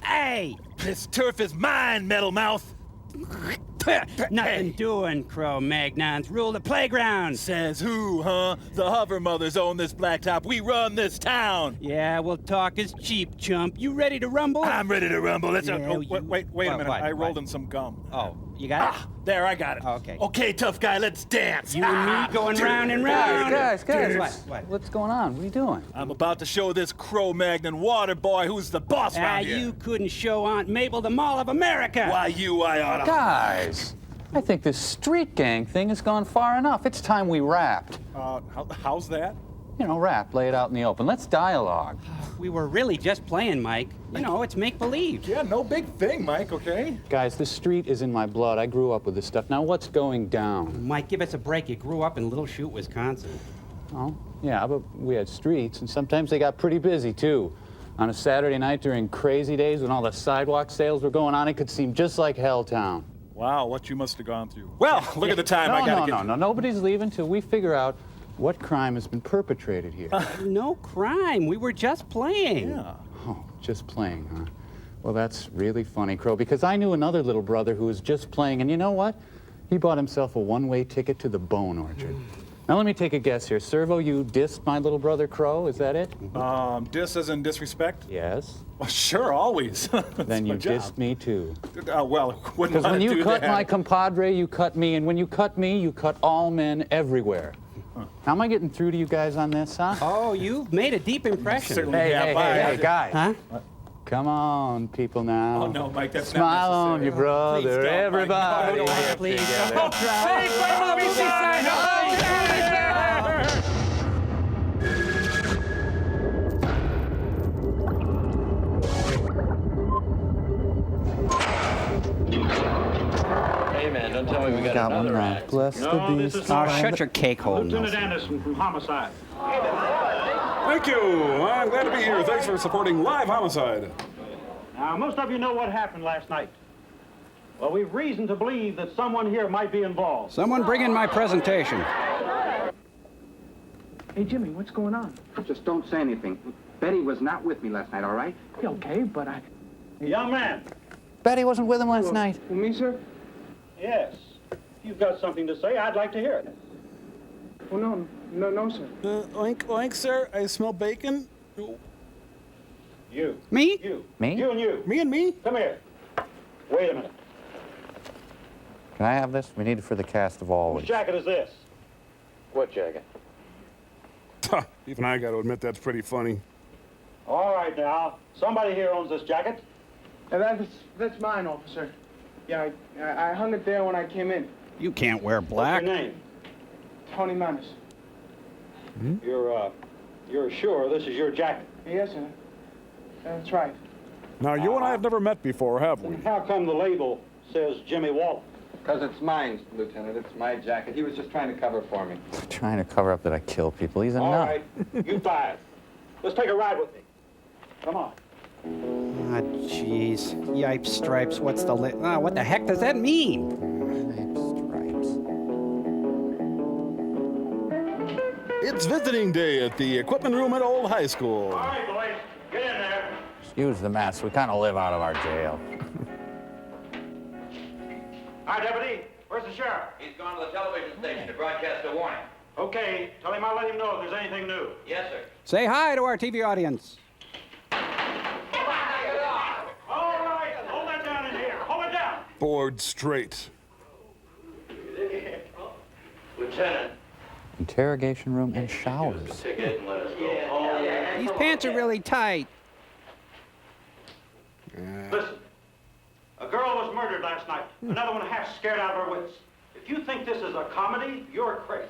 Hey! This turf is mine, Metal Mouth. Nothing doing, Cro-Magnons. Rule the playground. Says who, huh? The Hover Mothers own this blacktop. We run this town. Yeah, well, talk is cheap, chump. You ready to rumble? I'm ready to rumble. Let's Yeah, wait a minute. What? I rolled in some gum. Oh, you got it? There, I got it. Okay. Okay, tough guy, let's dance. You and me going round and round. Guys. What? What's going on? What are you doing? I'm about to show this Cro-Magnon water boy who's the boss around here. You couldn't show Aunt Mabel the Mall of America. Why, I oughta. Guys, I think this street gang thing has gone far enough. It's time we rapped. How's that? You know, rap, lay it out in the open. Let's dialogue. We were really just playing, Mike. You know, it's make-believe. Yeah, no big thing, Mike, okay? Guys, the street is in my blood. I grew up with this stuff. Now, what's going down? Mike, give us a break. You grew up in Little Chute, Wisconsin. Oh, yeah, but we had streets, and sometimes they got pretty busy, too. On a Saturday night during crazy days when all the sidewalk sales were going on, it could seem just like Helltown. Wow, what you must have gone through. Well, look at the time. I gotta get No, nobody's leaving till we figure out what crime has been perpetrated here. No crime. We were just playing. Yeah. Oh, just playing, huh? Well, that's really funny, Crow, because I knew another little brother who was just playing, and you know what? He bought himself a one-way ticket to the Bone Orchard. Now, let me take a guess here. Servo, you dissed my little brother Crow, is that it? Diss as in disrespect? Yes. Well, sure, always. Then you dissed me, too. Well, wouldn't Because when you cut my compadre, you cut me, and when you cut me, you cut all men everywhere. How am I getting through to you guys on this, huh? Oh, you've made a deep impression. Hey, guys. Huh? Come on, people now. Oh, no, Mike, that's Smile not on your brother, Please don't, Mike. everybody. No, get please together. don't try. Hey, man, don't tell me we got Got one another right. act. Bless the No, beast. this is Oh, shut your cake hole. Lieutenant Anderson from Homicide. Thank you. I'm glad to be here. Thanks for supporting Live Homicide. Now, most of you know what happened last night. Well, we've reason to believe that someone here might be involved. Someone bring in my presentation. Hey, Jimmy, what's going on? Just don't say anything. Betty was not with me last night, all right? Okay, but I... Young man. Betty wasn't with him last night. Me, sir? Yes. If you've got something to say, I'd like to hear it. Oh, no, sir. Oink, oink, sir. I smell bacon. You. Me? You. Me? You and you. Me and me? Come here. Wait a minute. Can I have this? We need it for the cast of Whose Always. jacket is this? What jacket? Even I got to admit that's pretty funny. All right, now. Somebody here owns this jacket. That's mine, officer. Yeah, I hung it there when I came in. You can't wear black. What's your name? Tony Manis. You're sure this is your jacket? Yes, sir. That's right. Now, you and I have never met before, have we? Then how come the label says Jimmy Walton? Because it's mine, Lieutenant. It's my jacket. He was just trying to cover for me. Trying to cover up that I kill people. He's a All nut. right, you five. Let's take a ride with me. Come on. Ah, jeez. Yipes stripes. What's the what the heck does that mean? It's visiting day at the equipment room at Old High School. All right, boys. Get in there. Excuse the mess. We kind of live out of our jail. Hi, Deputy. Where's the sheriff? He's gone to the television station to broadcast a warning. Okay. Tell him I'll let him know if there's anything new. Yes, sir. Say hi to our TV audience. All right. Hold that down in here. Hold it down. Board straight. Lieutenant. Interrogation room and showers. Ticket and let us go. These pants are really tight. Listen. A girl was murdered last night. Another one half scared out of her wits. If you think this is a comedy, you're crazy.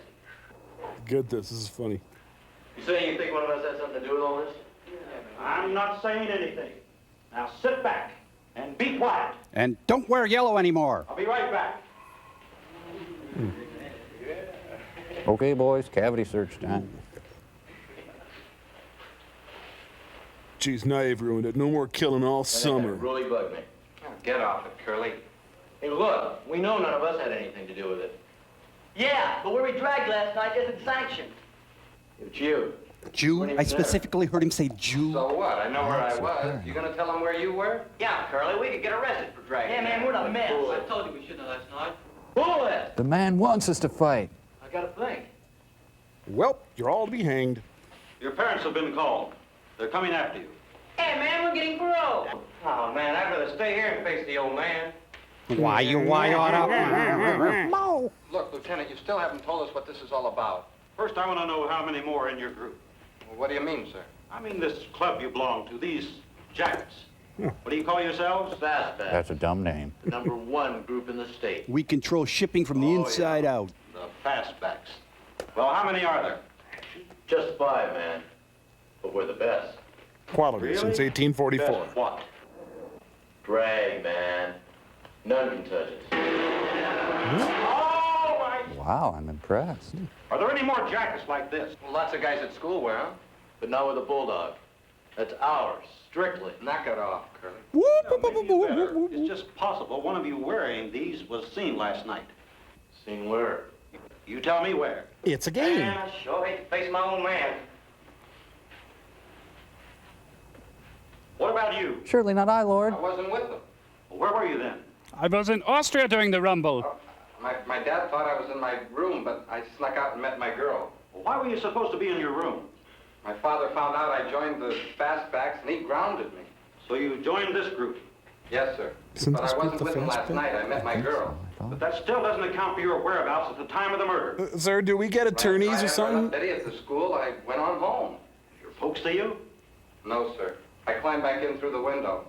Get this. This is funny. You saying you think one of us has something to do with all this? I'm not saying anything. Now sit back and be quiet. And don't wear yellow anymore. I'll be right back. Okay, boys. Cavity search time. Geez, now you've ruined it. No more killing all summer. Really bugged me. Oh, get off it, Curly. Hey, look, we know none of us had anything to do with it. Yeah, but where we dragged last night isn't sanctioned. It's you. Jew? I specifically heard him say Jew. So what? I know where I was. You gonna tell him where you were? Yeah, Curly, we could get arrested for dragging. Yeah, man, we're a mess. I told you we shouldn't have last night. Bullet! The man wants us to fight. I gotta think. Well, you're all to be hanged. Your parents have been called. They're coming after you. Hey, man, we're getting parole. Oh, man, I'd rather stay here and face the old man. Why oughta? Look, Lieutenant, you still haven't told us what this is all about. First, I want to know how many more are in your group. Well, what do you mean, sir? I mean this club you belong to, these jackets. What do you call yourselves? Fastback. That's a dumb name. The #1 group in the state. We control shipping from the inside out. The Fastbacks. Well, how many are there? Just 5, man. But we're the best. Quality Really? since 1844. Best what? Drag, man. None can touch us. All right. Wow, I'm impressed. Are there any more jackets like this? Well, lots of guys at school wear them. But not with a bulldog. That's ours, strictly. Knock it off, Curly. It's just possible one of you wearing these was seen last night. Seen where? You tell me where. It's a game. Man, I sure hate to face my own man. What about you? Surely not I, Lord. I wasn't with them. Well, where were you then? I was in Austria during the Rumble. My dad thought I was in my room, but I snuck out and met my girl. Well, why were you supposed to be in your room? My father found out I joined the Fastbacks, and he grounded me. So you joined this group? Yes, sir. But I wasn't with him last night. I met my girl. But that still doesn't account for your whereabouts at the time of the murder. Sir, do we get attorneys or something? Betty at the school, I went on home. Your folks see you? No, sir. I climbed back in through the window.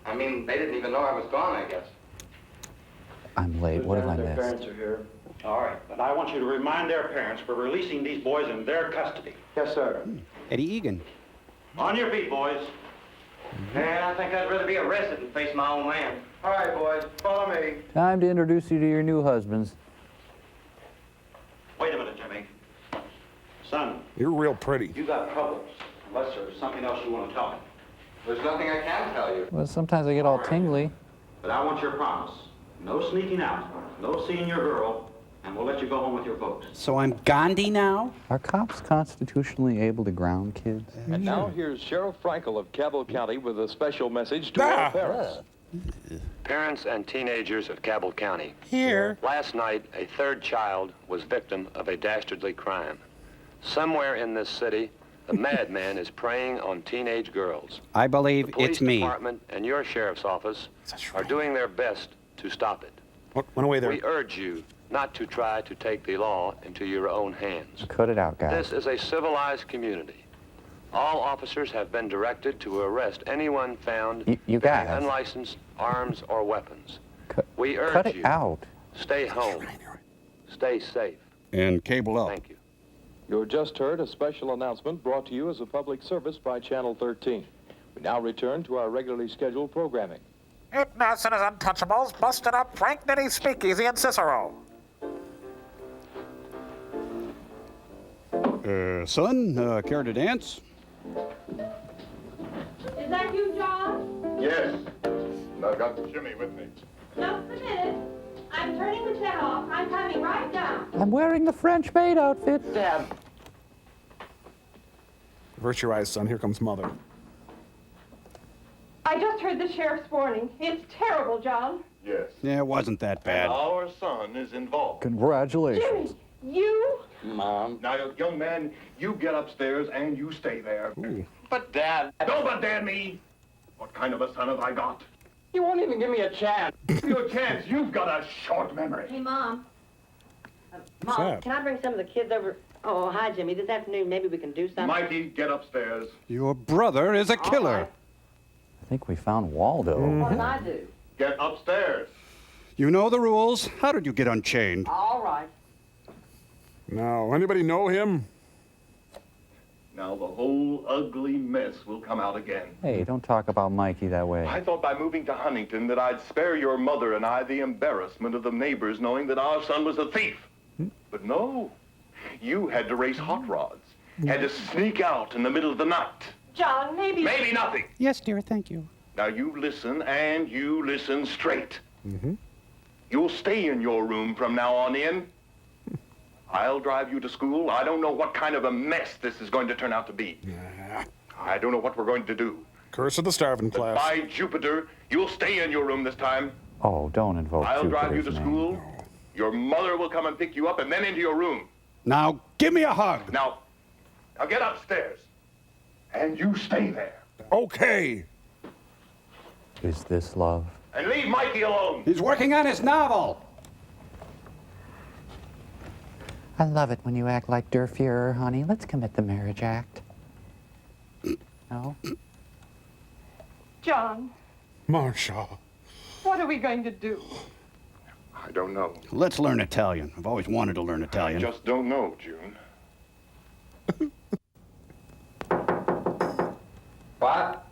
I mean, they didn't even know I was gone, I guess. I'm late. What have I Their missed? parents are here. All right, but I want you to remind their parents for releasing these boys in their custody. Yes, sir. Eddie Egan. On your feet, boys. Man, I think I'd rather be arrested than face my own man. All right, boys, follow me. Time to introduce you to your new husbands. Wait a minute, Jimmy. Son, You're real pretty. you got troubles. Unless there's something else you want to tell me. There's nothing I can tell you. Well, sometimes I get all tingly. But I want your promise. No sneaking out, no seeing your girl, and we'll let you go home with your folks. So I'm Gandhi now? Are cops constitutionally able to ground kids? And now here's Sheriff Frankel of Cabell County with a special message to all parents. Parents and teenagers of Cabell County. Here. Last night, a third child was victim of a dastardly crime. Somewhere in this city, a madman is preying on teenage girls. I believe The police it's me. department and your sheriff's office are doing their best to stop it. Went away there. We urge you not to try to take the law into your own hands. Cut it out, guys. This is a civilized community. All officers have been directed to arrest anyone found You carrying guys. unlicensed arms or weapons. We urge Cut it you, out. stay home, stay safe. And cable up. Thank you. You just heard a special announcement brought to you as a public service by Channel 13. We now return to our regularly scheduled programming. It Nelson is Untouchables busted up Frank Nitty's Speakeasy in Cicero. Son, care to dance? Is that you, John? Yes. And I've got Jimmy with me. Just a minute. I'm turning the chat off. I'm coming right down. I'm wearing the French maid outfit. Dad. Avert your eyes, son. Here comes Mother. I just heard the sheriff's warning. It's terrible, John. Yes. Yeah, it wasn't that bad. Our son is involved. Congratulations. Jimmy, you? Mom. Now, young man, you get upstairs and you stay there. But, Dad. Don't but dare me. What kind of a son have I got? You won't even give me a chance. Your chance, you've got a short memory. Hey, Mom. What's Mom, that? can I bring some of the kids over? Oh, hi, Jimmy. This afternoon, maybe we can do something. Mikey, get upstairs. Your brother is a killer. I think we found Waldo. What did I do? Get upstairs. You know the rules. How did you get unchained? All right. Now, anybody know him? Now the whole ugly mess will come out again. Hey, don't talk about Mikey that way. I thought by moving to Huntington that I'd spare your mother and I the embarrassment of the neighbors knowing that our son was a thief. But no, you had to race hot rods, had to sneak out in the middle of the night. John, maybe... Maybe nothing. Yes, dear, thank you. Now you listen, and you listen straight. You'll stay in your room from now on in. I'll drive you to school. I don't know what kind of a mess this is going to turn out to be. I don't know what we're going to do. Curse of the starving class. By Jupiter, you'll stay in your room this time. Oh, don't invoke I'll drive you Jupiter's to name. school. Your mother will come and pick you up, and then into your room. Now, give me a hug. Now get upstairs. And you stay there. Okay. Is this love? And leave Mikey alone. He's working on his novel. I love it when you act like Der Fuhrer, honey. Let's commit the marriage act. No? John, Marcia. what are we going to do? I don't know. Let's learn Italian. I've always wanted to learn Italian. I just don't know, June. What?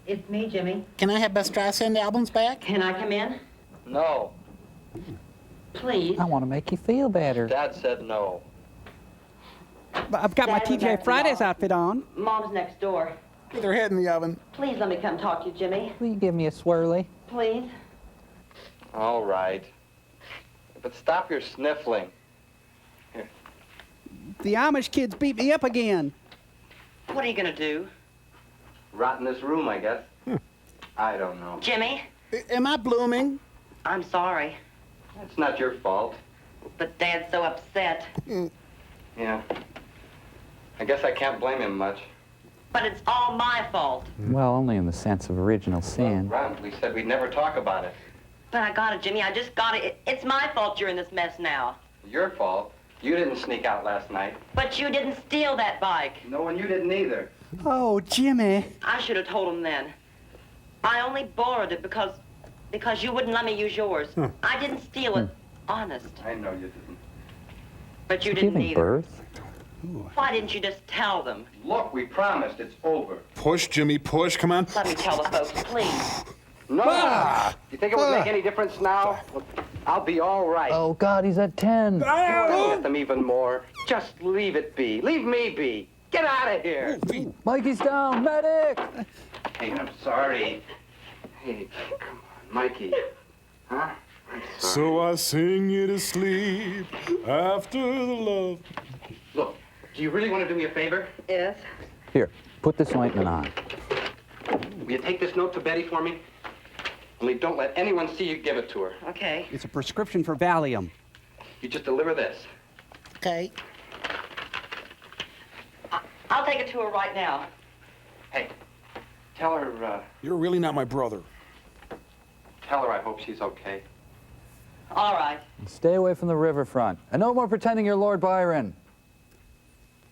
It's me, Jimmy. Can I have Best Streisand albums back? Can I come in? No. Please. I want to make you feel better. Dad said no. But I've got my Dad went TGI back to Fridays Mom. outfit on. Mom's next door. With her head in the oven. Please let me come talk to you, Jimmy. Will you give me a swirly? Please. All right. But stop your sniffling. Here. The Amish kids beat me up again. What are you gonna do? Rot in this room, I guess. I don't know. Jimmy? Am I blooming? I'm sorry. It's not your fault. But Dad's so upset. Yeah. I guess I can't blame him much. But it's all my fault. Well, only in the sense of original sin. Ron, we said we'd never talk about it. But I got it, Jimmy. I just got it. It's my fault you're in this mess now. Your fault. You didn't sneak out last night. But you didn't steal that bike. No, and you didn't either. Oh, Jimmy. I should have told him then. I only borrowed it because you wouldn't let me use yours. I didn't steal it. Honest. I know you didn't. But you didn't Giving either. birth? Why didn't you just tell them? Look, we promised. It's over. Push, Jimmy, push. Come on. Let me tell the folks, please. No! You think it would make any difference now? I'll be all right. Oh, God, he's at 10. You'll get them even more. Just leave it be. Leave me be. Get out of here. Mikey's down. Medic! Hey, I'm sorry. Hey, come on, Mikey. Huh? I'm sorry. So I sing you to sleep after the love. Look, do you really want to do me a favor? Yes. Here, put this ointment on. Will you take this note to Betty for me? Only don't let anyone see you give it to her. Okay. It's a prescription for Valium. You just deliver this. Okay. I'll take it to her right now. Hey, tell her, You're really not my brother. tell her I hope she's okay. All right. Stay away from the riverfront. And no more pretending you're Lord Byron.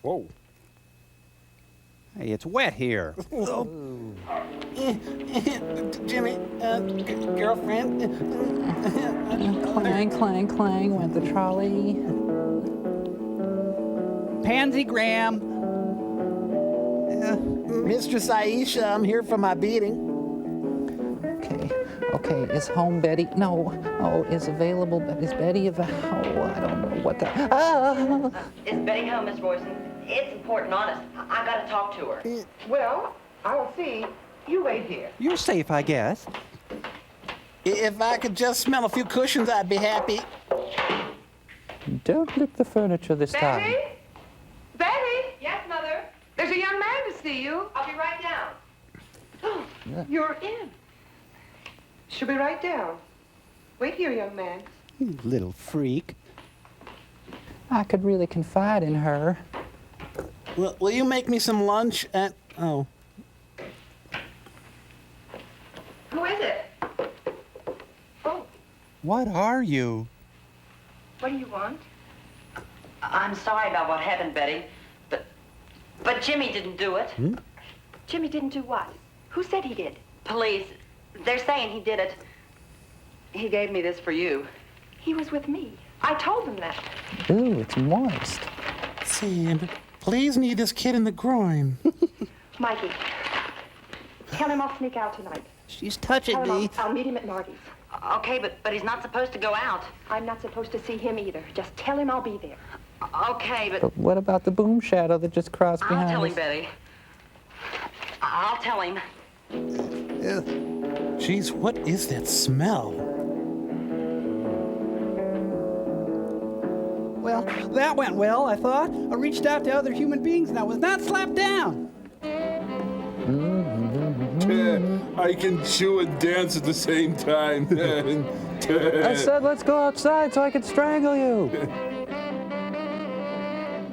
Whoa. Hey, it's wet here. Jimmy, girlfriend. Clang, clang, clang went the trolley. Pansy Graham. Mistress Aisha, I'm here for my beating. Okay, is home Betty? No. Oh, is available, but is Betty available? Oh, I don't know what the... Ah! Is Betty home, Miss Royson? It's important, honest. I gotta talk to her. Well, I'll see. You wait here. You're safe, I guess. If I could just smell a few cushions, I'd be happy. Don't lick the furniture this time. Betty? Betty? Yes, Mother? There's a young man to see you. I'll be right down. You're in. She'll be right down. Wait here, young man. You little freak. I could really confide in her. Will you make me some lunch at... Oh. Who is it? Oh, What are you? what do you want? I'm sorry about what happened, Betty. But Jimmy didn't do it. Jimmy didn't do what? Who said he did? Police. They're saying he did it. He gave me this for you. He was with me. I told him that. Ooh, it's moist. Sam, please knee this kid in the groin. Mikey, tell him I'll sneak out tonight. She's touching Tell him me. I'll meet him at Marty's. Okay, but he's not supposed to go out. I'm not supposed to see him either. Just tell him I'll be there. Okay, but But what about the boom shadow that just crossed I'll behind tell us? him, Betty. I'll tell him. Jeez, what is that smell? Well, that went well, I thought. I reached out to other human beings and I was not slapped down. I can chew and dance at the same time. I said let's go outside so I could strangle you.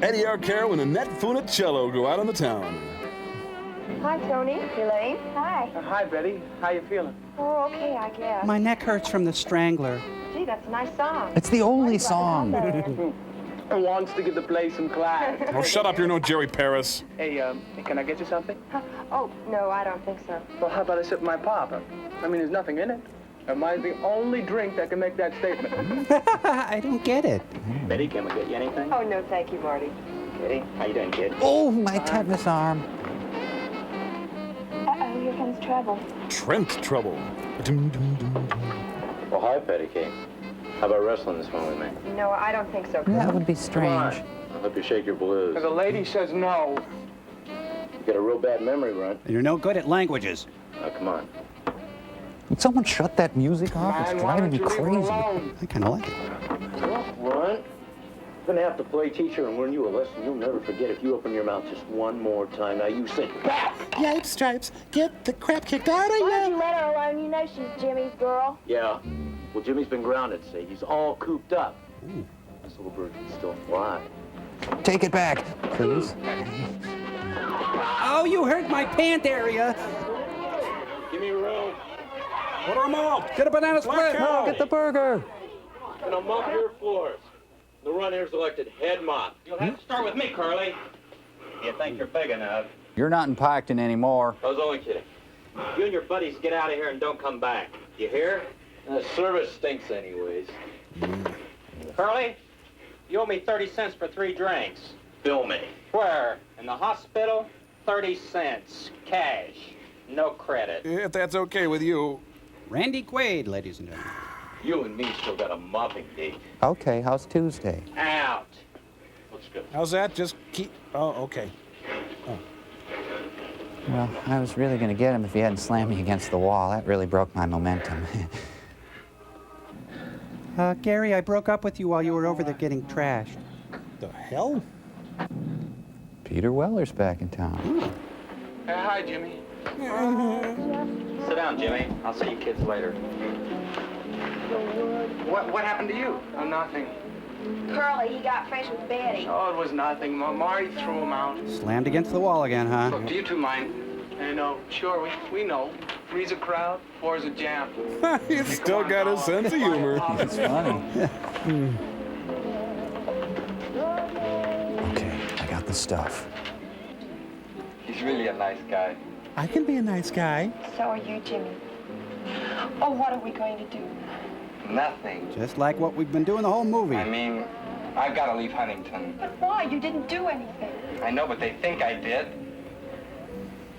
Eddie Arcaro and Annette Funicello go out on the town. Hi, Tony. Elaine. Hi. Hi, Betty. How you feeling? Oh, okay, I guess. My neck hurts from the Strangler. Gee, that's a nice song. It's the only song. Who wants to give the play some class? Oh, shut up. You're no Jerry Paris. Hey, can I get you something? Oh, no, I don't think so. Well, how about a sip of my pop? I mean, there's nothing in it. Mine's the only drink that can make that statement. I don't get it. Betty, can we get you anything? Oh, no, thank you, Marty. Betty, how you doing, kid? Oh, my tetanus arm. Uh-oh, here comes trouble. Trent Trouble. Well, hi, Betty King. How about wrestling this one with me? No, I don't think so. That would be Come strange. on. I hope you shake your blues. The lady says no. You got a real bad memory, Ron. You're no good at languages. Now, come on. Would someone shut that music off? Man, It's why driving me don't you leave it crazy. alone? I kind of like it. Ron, I'm gonna have to play teacher and learn you a lesson you'll never forget if you open your mouth just one more time. Now you sit back. Yipes, Stripes, get the crap kicked out of you. Why'd you let her alone? You know she's Jimmy's girl. Yeah. Well, Jimmy's been grounded, see. He's all cooped up. This little bird can still fly. Take it back, please. Oh, you hurt my pant area. Give me room. Order them all. Get a banana split. No, get the burger. Gonna mop your floors. The runner's elected head mop. You'll have to start with me, Curly. You think you're big enough? You're not in Piketon anymore. I was only kidding. You and your buddies get out of here and don't come back. You hear? The service stinks anyways. Curly, you owe me 30 cents for 3 drinks. Bill me. Where? In the hospital? 30 cents. Cash. No credit. If that's okay with you. Randy Quaid, ladies and gentlemen. You and me still got a mopping date. Okay, how's Tuesday? Out. Looks good. How's that? Just keep... Oh, okay. Oh. Well, I was really going to get him if he hadn't slammed me against the wall. That really broke my momentum. Gary, I broke up with you while you were over there getting trashed. The hell? Peter Weller's back in town. Hey, hi, Jimmy. Sit down, Jimmy. I'll see you kids later. What happened to you? Oh, nothing. Curly, he got friends with Betty. Oh, it was nothing. Marty threw him out. Slammed against the wall again, huh? Look, do you two mind? I know. Sure, we know. Three's a crowd, four's a jam. He's still got a sense of humor. It's funny. Okay, I got the stuff. He's really a nice guy. I can be a nice guy. So are you, Jimmy. Oh, what are we going to do? Nothing. Just like what we've been doing the whole movie. I mean, I've got to leave Huntington. But why? You didn't do anything. I know, but they think I did.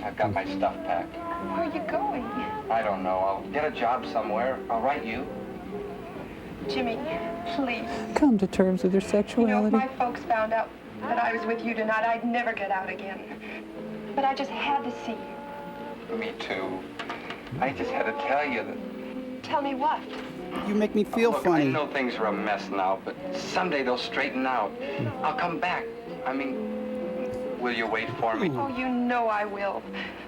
I've got my stuff packed. Where are you going? I don't know. I'll get a job somewhere. I'll write you. Jimmy, please. Come to terms with your You know, if sexuality. my folks found out that I was with you tonight, I'd never get out again. But I just had to see you. Me too. I just had to tell you that. Tell me what? You make me feel Look, funny. I know things are a mess now, but someday they'll straighten out. I'll come back. I mean, will you wait for me? Oh, you know I will.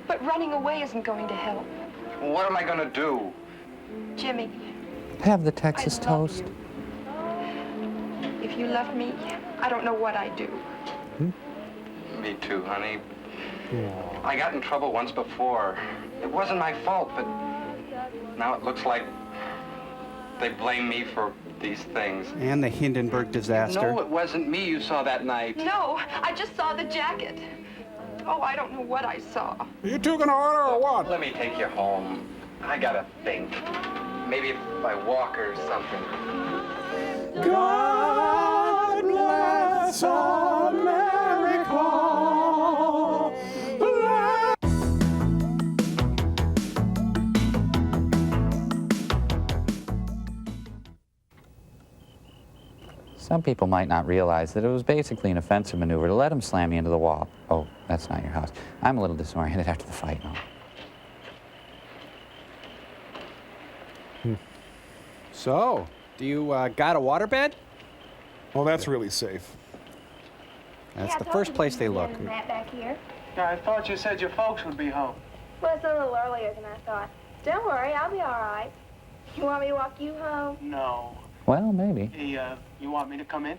But running away isn't going to help. What am I going to do? Jimmy, Have the Texas I love toast. you. If you left me, I don't know what I'd do. Me too, honey. I got in trouble once before. It wasn't my fault, but now it looks like they blame me for these things. And the Hindenburg disaster. No, it wasn't me you saw that night. No, I just saw the jacket. Oh, I don't know what I saw. You two gonna order or what? Let me take you home. I gotta think. Maybe if I walk or something. God bless America. Some people might not realize that it was basically an offensive maneuver to let him slam me into the wall. Oh, that's not your house. I'm a little disoriented after the fight. No. So, do you got a waterbed? Well, that's really safe. That's the first place they look. Matt back here. Yeah, I thought you said your folks would be home. Well, it's a little earlier than I thought. Don't worry, I'll be all right. You want me to walk you home? No. Well, maybe. Hey, you want me to come in?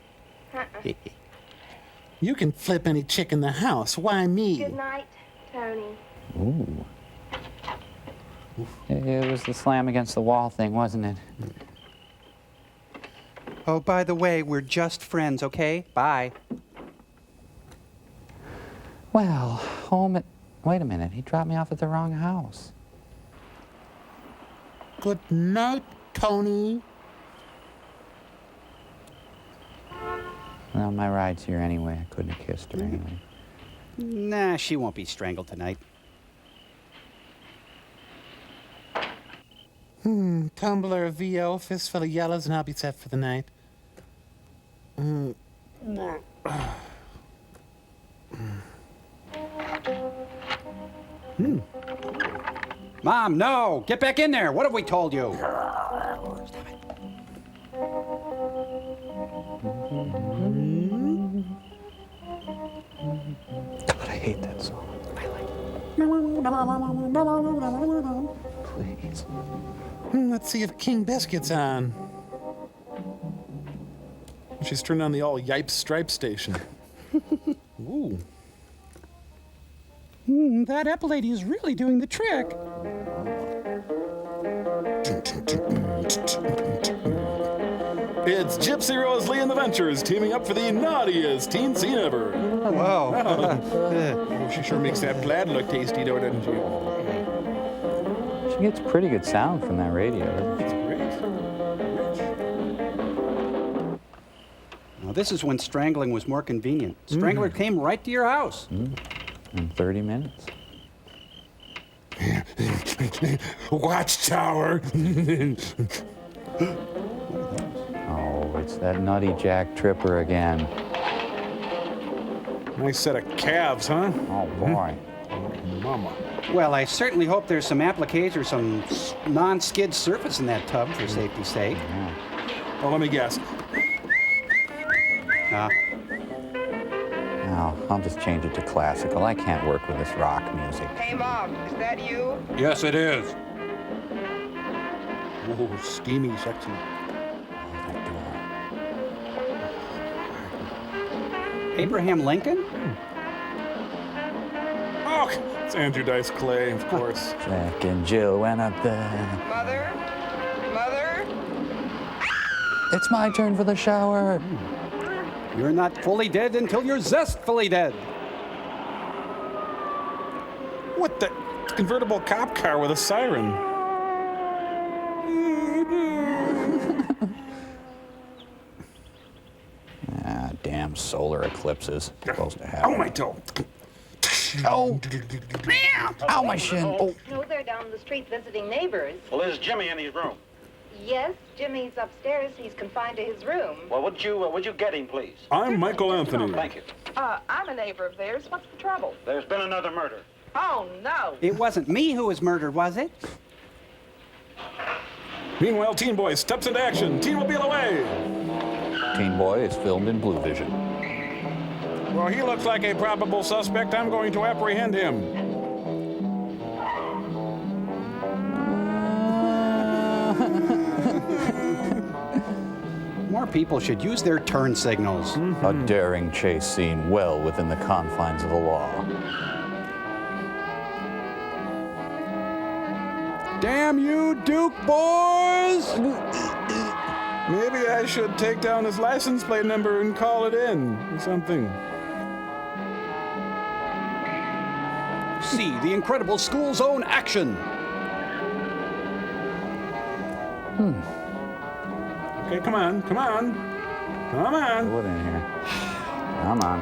You can flip any chick in the house. Why me? Good night, Tony. Ooh. It was the slam against the wall thing, wasn't it? Oh, by the way, we're just friends, okay? Bye. Well, home at... Wait a minute, he dropped me off at the wrong house. Good night, Tony. Well, my ride's here anyway. I couldn't have kissed her anyway. Nah, she won't be strangled tonight. Tumbler of VO, fistful of yellows, and I'll be set for the night. Mom, no! Get back in there! What have we told you? God, I hate that song. Please. Let's see if King Biscuit's on. She's turned on the all Yipes Stripe station. Ooh. That Apple lady is really doing the trick. It's Gypsy Rose Lee and the Ventures teaming up for the naughtiest teen scene ever. Wow. Oh, she sure makes that plaid look tasty, though, doesn't she? She gets pretty good sound from that radio. It's great. Now, this is when strangling was more convenient. Strangler came right to your house. In 30 minutes. Watchtower. Oh, it's that nutty Jack Tripper again. Nice set of calves, huh? Oh, boy. Mama. Well, I certainly hope there's some appliques or some non-skid surface in that tub for safety's sake. Well, let me guess. Oh, I'll just change it to classical. I can't work with this rock music. Hey, Mom, is that you? Yes, it is. Oh, steamy, sexy. Abraham Lincoln? Oh, it's Andrew Dice Clay, of course. Jack and Jill went up there. Mother? Mother? It's my turn for the shower. You're not fully dead until you're zestfully dead. What the? It's a convertible cop car with a siren. Damn solar eclipses. Supposed to happen. Oh, my toe. Oh! Ow, my shin. Oh. No, they're down the street visiting neighbors. Well, there's Jimmy in his room. Yes, Jimmy's upstairs. He's confined to his room. Well, would you get him, please? I'm Michael Anthony. Thank you. I'm a neighbor of theirs. What's the trouble? There's been another murder. Oh, no. It wasn't me who was murdered, was it? Meanwhile, Teen Boy steps into action. Teen-mobile away. Teen Boy is filmed in Blue Vision. Well, he looks like a probable suspect. I'm going to apprehend him. More people should use their turn signals. A daring chase scene well within the confines of the law. Damn you, Duke boys! Maybe I should take down his license plate number and call it in or something. See the incredible school zone action. Okay, come on. Put in here. Come on.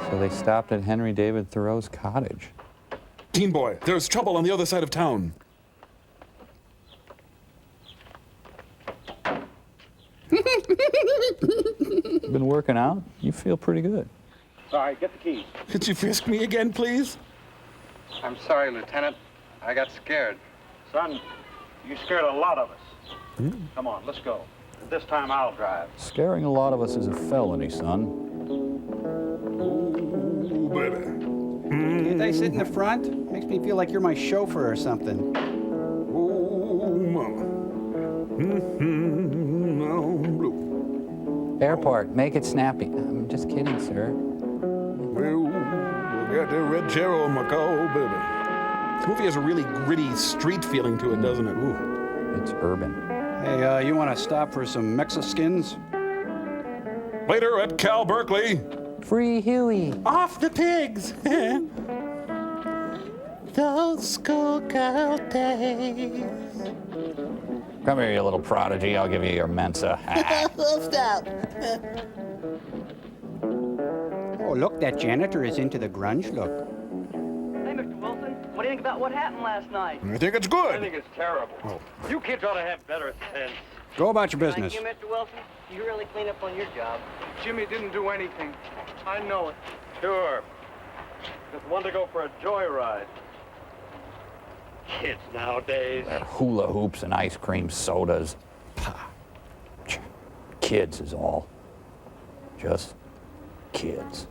So they stopped at Henry David Thoreau's cottage. Teen Boy, there's trouble on the other side of town. Been working out? You feel pretty good. All right, get the keys. Could you frisk me again, please? I'm sorry, Lieutenant. I got scared. Son, you scared a lot of us. Come on, let's go. This time I'll drive. Scaring a lot of us is a felony, son. Ooh, baby. Can't I sit in the front? Makes me feel like you're my chauffeur or something. Oh, mama. Airport, make it snappy. I'm just kidding, sir. Well, I got that red chair on my car, baby. This movie has a really gritty street feeling to it, doesn't it? Ooh. It's urban. Hey, you want to stop for some Mexicans? Later at Cal Berkeley. Free Huey. Off the pigs. Those schoolgirl days. Come here, you little prodigy. I'll give you your Mensa. Stop. Oh, look, that janitor is into the grunge look. Hey, Mr. Wilson, what do you think about what happened last night? I think it's good. I think it's terrible. Oh. You kids ought to have better sense. Go about your business. Thank you, Mr. Wilson. You really clean up on your job. Jimmy didn't do anything. I know it. Sure. Just want to go for a joyride. Kids nowadays. They're hula hoops and ice cream sodas. Kids is all. Just kids.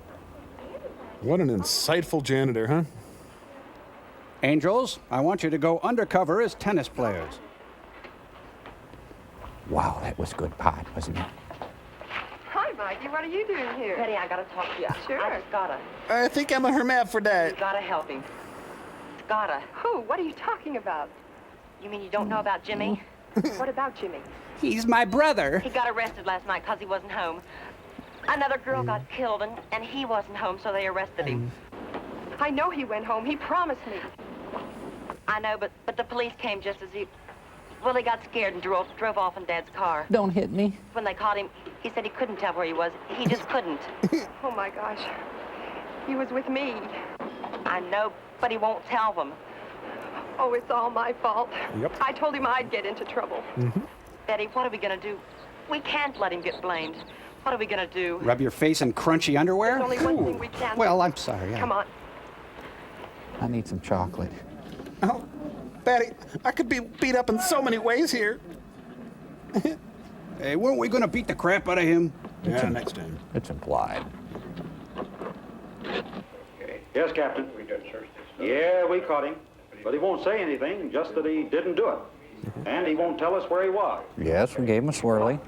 What an insightful janitor, huh? Angels, I want you to go undercover as tennis players. Wow, that was good pot, wasn't it? Hi, Mikey. What are you doing here? Betty, I gotta talk to you. Sure. I just gotta. I think I'm a hermaphrodite. You gotta help him. Gotta. Who? What are you talking about? You mean you don't know about Jimmy? What about Jimmy? He's my brother. He got arrested last night because he wasn't home. Another girl got killed, and he wasn't home, so they arrested him. I know he went home. He promised me. I know, but the police came just as he... Well, he got scared and drove off in Dad's car. Don't hit me. When they caught him, he said he couldn't tell where he was. He just couldn't. Oh, my gosh. He was with me. I know, but he won't tell them. Oh, it's all my fault. Yep. I told him I'd get into trouble. Betty, what are we gonna do? We can't let him get blamed. What are we gonna do? Rub your face in crunchy underwear? There's only one thing we can do. Well, I'm sorry. Come on. I need some chocolate. Oh, Betty, I could be beat up in so many ways here. Hey, weren't we going to beat the crap out of him? Yeah, next time. It's implied. Yes, Captain. Yeah, we caught him. But he won't say anything, just that he didn't do it. And he won't tell us where he was. Yes, we gave him a swirly.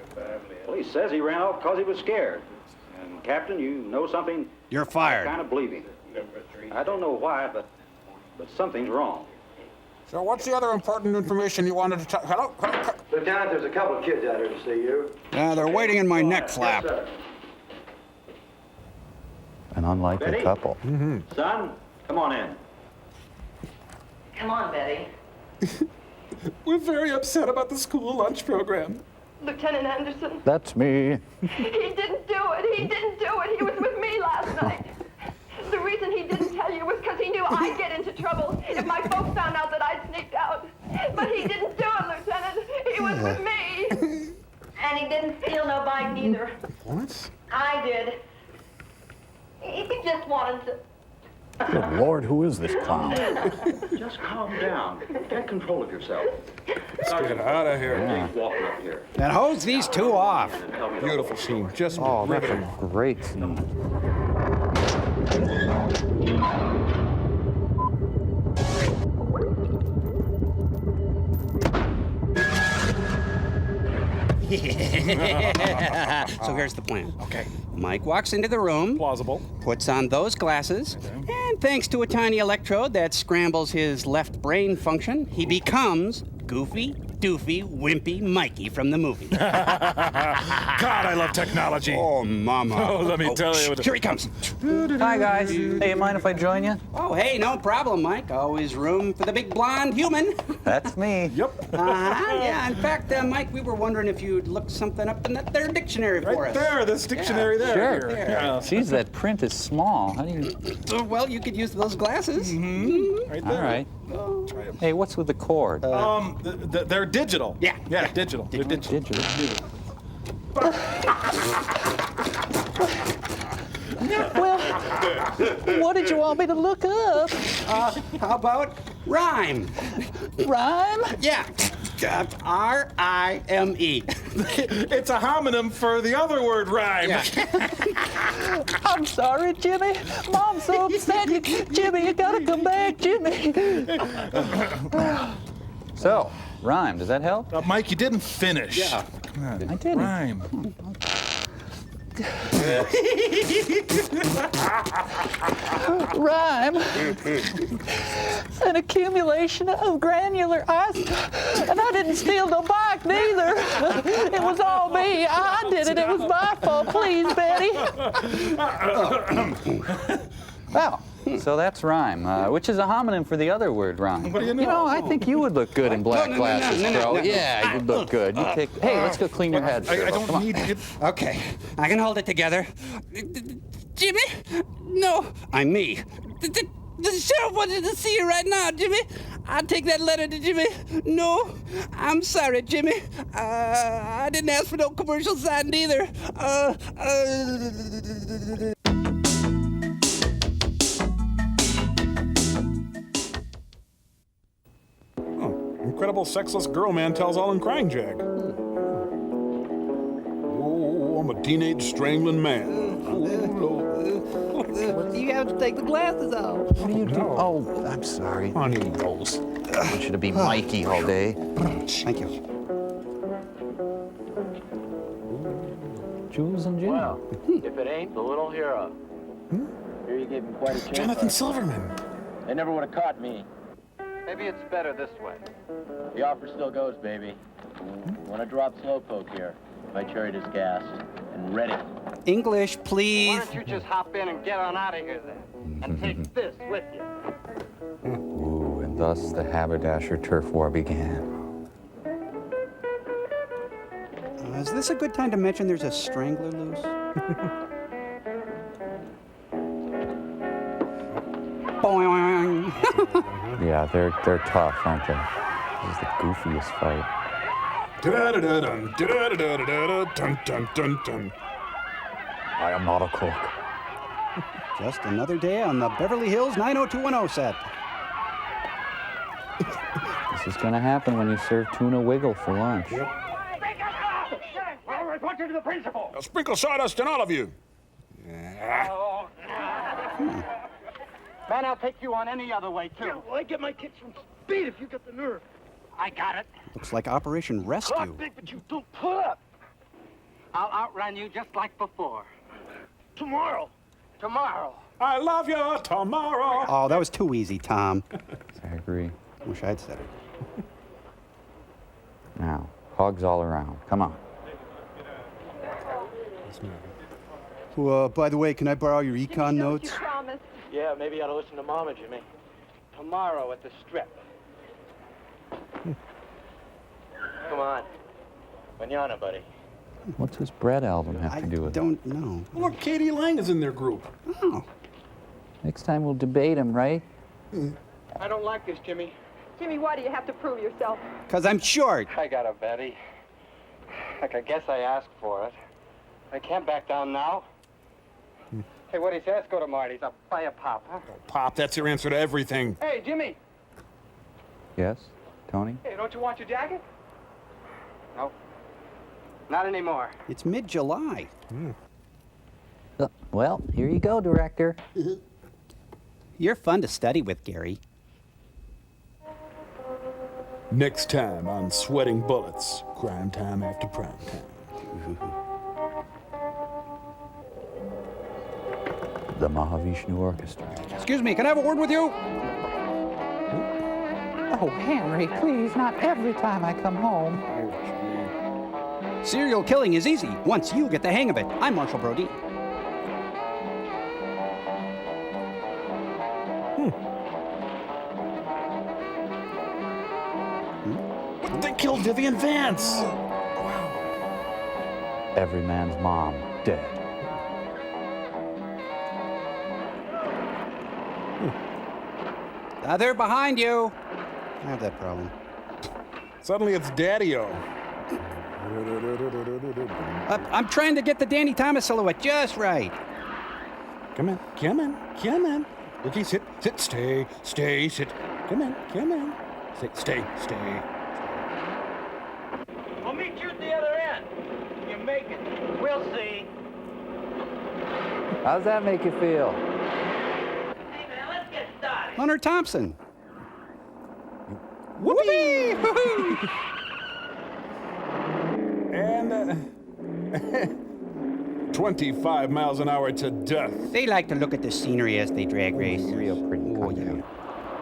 Well, he says he ran off because he was scared. And, Captain, you know something? You're fired. I kind of believe him. I don't know why, but something's wrong. So what's the other important information you wanted to tell? Hello? Lieutenant, there's a couple of kids out here to see you. They're waiting in my neck flap. Yes, sir. An unlikely Betty? couple. Son, come on in. Come on, Betty. We're very upset about the school lunch program. Lieutenant Anderson. That's me. He didn't do it. He didn't do it. He was with me last night. The reason he didn't tell you was because he knew I'd get into trouble if my folks found out that I'd sneaked out. But he didn't do it, Lieutenant. He was with me. And he didn't steal no bike either. What? I did. He just wanted to... Good Lord, who is this clown? Just calm down. Get control of yourself. Let's get out of here. Yeah. Walking up here. And hose these two off. Beautiful scene. Just Oh, that's riveting. a great scene. So here's the plan. Okay. Mike walks into the room. Plausible. Puts on those glasses. And thanks to a tiny electrode that scrambles his left brain function, he becomes goofy, doofy, wimpy Mikey from the movie. God, I love technology. Oh, mama. Oh, let me tell you. Here he comes. Hi, guys. Hey, you mind if I join you? Oh, hey, no problem, Mike. Always room for the big blonde human. That's me. Yep. Yeah, in fact, Mike, we were wondering if you'd look something up in that there dictionary for Right us. there, this dictionary there. Sure. Here. Yeah. Geez, that print is small. How do you... Well, you could use those glasses. Right there. All right. Hey, what's with the cord? They're digital. Yeah. Yeah, digital. They're digital. Digital. Well, what did you want me to look up? How about rhyme? Rhyme? Yeah. R-I-M-E. It's a homonym for the other word rhyme. Yeah. I'm sorry, Jimmy. Mom's so upset. Jimmy, you gotta come back, Jimmy. So, rhyme, does that help? Mike, you didn't finish. Yeah. Come on. I didn't. Rhyme. Rhyme. An accumulation of granular ice. And I didn't steal no bike neither. It was all me. I did it. It was my fault. Please, Betty. Well, so that's rhyme, which is a homonym for the other word rhyme. What do you know? I think you would look good in black glasses, bro. Yeah, you'd look good. You take. Hey, let's go clean your head. I Come don't on. need it. Okay, I can hold it together. Jimmy? No, I'm me. The sheriff wanted to see you right now, Jimmy. I'll take that letter to Jimmy. No, I'm sorry, Jimmy. I didn't ask for no commercial sign either. incredible sexless girl man tells all in Crying Jack. Oh, I'm a teenage strangling man. You have to take the glasses off. What are you doing? Oh, I'm sorry. On he goes. I want you to be Mikey all day. Thank you. Jules and Jim. Well, if it ain't the little hero. Here you gave him quite a chance. Jonathan Silverman. They never would have caught me. Maybe it's better this way. The offer still goes, baby. Want to drop slowpoke here. My chariot is gassed and ready. English, Why please. don't you just hop in and get on out of here then? And take this with you. Ooh, and thus the haberdasher turf war began. Is this a good time to mention there's a strangler loose? Boing. Yeah, they're tough, aren't they? This is the goofiest fight. Da-da-da-dun, da-da-da-da-da-da, dun, dun, dun, dun. I am not a cook. Just another day on the Beverly Hills 90210 set. This is gonna happen when you serve tuna wiggle for lunch. Yep. I'll report you to the principal. I'll sprinkle sawdust on all of you. Oh, Man, I'll take you on any other way, too. Yeah, well, I get my kicks from speed if you got the nerve. I got it. Looks like Operation Rescue. Talk big, but you don't pull up. I'll outrun you just like before. Tomorrow. Tomorrow. I love you tomorrow. Oh, that was too easy, Tom. I agree. Wish I'd said it. Now, hugs all around. Come on. By the way, can I borrow your econ notes? You promised. Yeah, maybe you ought to listen to Mama, Jimmy. Tomorrow at the strip. Come on. Manana, buddy. What's this bread album have to do with it? I don't know. Look, Katie Lang is in their group. Oh. Next time we'll debate him, right? I don't like this, Jimmy. Jimmy, why do you have to prove yourself? Because I'm short. I got a Betty. Like, I guess I asked for it. I can't back down now. Hey, what do you say? Let's go to Marty's. I'll buy a pop, huh? Pop, that's your answer to everything. Hey, Jimmy. Yes, Tony? Hey, don't you want your jacket? No. Not anymore. It's mid-July. Well, here you go, director. You're fun to study with, Gary. Next time on Sweating Bullets, crime time after prime time. The Mahavishnu Orchestra. Excuse me, can I have a word with you? Oh, Henry, please, not every time I come home. Serial killing is easy once you get the hang of it. I'm Marshall Brody. But they killed Vivian Vance. Every man's mom dead. They're behind you. I have that problem. Suddenly it's Daddy-O. I'm trying to get the Danny Thomas silhouette just right. Come in, come in, come in. Okay, sit, stay, sit. Come in. Stay. I'll meet you at the other end. You make it. We'll see. How's that make you feel? Hey, man, let's get started. Hunter Thompson. Whoopee! And 25 miles an hour to death. They like to look at the scenery as they drag race. Real pretty country.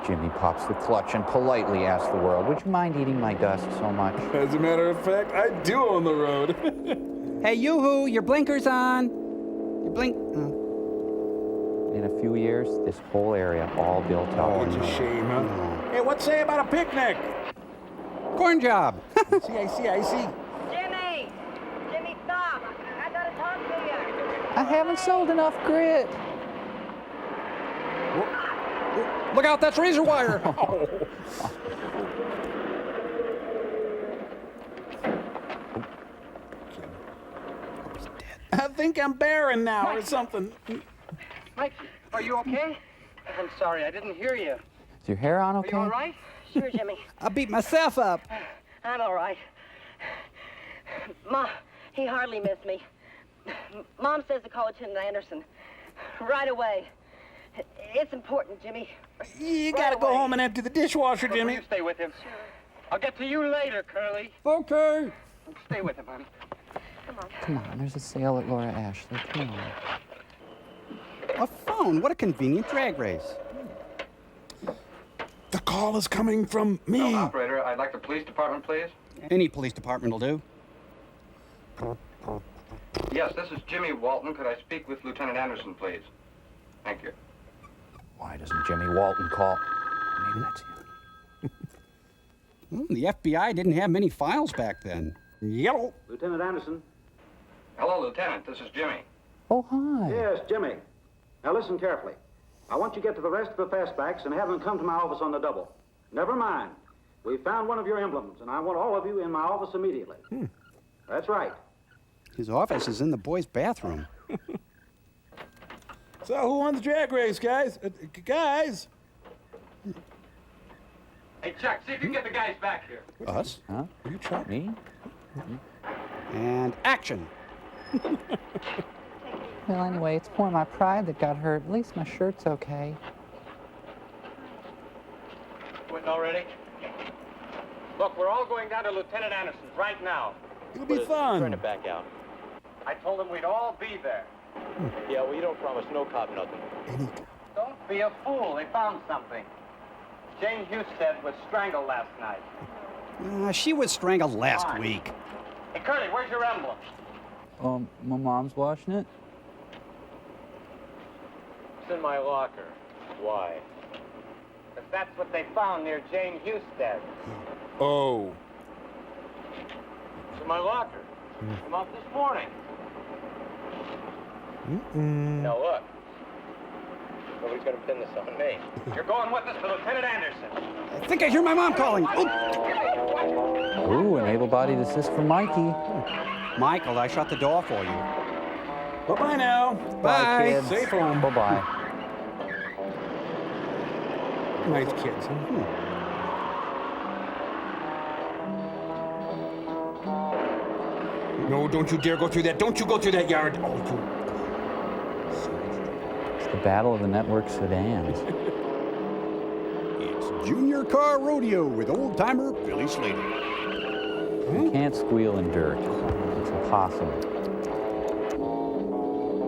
Jimmy pops the clutch and politely asks the world, would you mind eating my dust so much? As a matter of fact, I do own the road. Hey, yoo-hoo, your blinker's on. Your blink... In a few years, this whole area all built up. Oh, it's a shame, huh? Hey, what's say about a picnic? Corn job. I see. Jimmy, stop. I gotta talk to you. I haven't sold enough grit. Look out, that's razor wire. I think I'm barren now or something. Mike, are you okay? I'm sorry, I didn't hear you. Is your hair on okay? Are you all right? Sure, Jimmy. I beat myself up. I'm all right. Ma, he hardly missed me. Mom says to call Lieutenant Anderson right away. It's important, Jimmy. You gotta go home and empty the dishwasher, Jimmy. You stay with him. I'll get to you later, Curly. Okay. Stay with him, honey. Come on, there's a sale at Laura Ashley. Come on. A phone. What a convenient drag race. The call is coming from me. No, operator, I'd like the police department, please. Any police department will do. Yes, this is Jimmy Walton. Could I speak with Lieutenant Anderson, please? Thank you. Why doesn't Jimmy Walton call? Maybe that's him. The FBI didn't have many files back then. Yellow. Lieutenant Anderson? Hello, Lieutenant. This is Jimmy. Oh, hi. Yes, Jimmy. Now listen carefully. I want you to get to the rest of the fastbacks and have them come to my office on the double. Never mind. We found one of your emblems, and I want all of you in my office immediately. That's right. His office is in the boys' bathroom. So who won the drag race, guys? Guys? Hey, Chuck, see if you can get the guys back here. Us? Huh? You Chuck? Me? And action. Well, anyway, it's more my pride that got hurt. At least my shirt's okay. Quitting already? Look, we're all going down to Lieutenant Anderson's right now. It'll be fun. Turn it back out. I told him we'd all be there. Yeah, well, you don't promise no cop nothing. Don't be a fool. They found something. Jane Husted was strangled last night. She was strangled last week. Hey, Curly, where's your emblem? My mom's washing it. It's in my locker. Why? Because that's what they found near Jane Husted. Oh. It's in my locker. Come up this morning. Now look. Nobody's gonna pin this on me. You're going with us to Lieutenant Anderson. I think I hear my mom calling. Ooh, an able-bodied assist from Mikey. Michael, I shut the door for you. Bye-bye now. Bye. Kids. Safe home. Bye-bye. Nice kids, huh? No, don't you dare go through that. Don't you go through that yard. Oh, you. It's the battle of the network sedans. It's Junior Car Rodeo with old-timer Billy Slater. You can't squeal in dirt. It's impossible.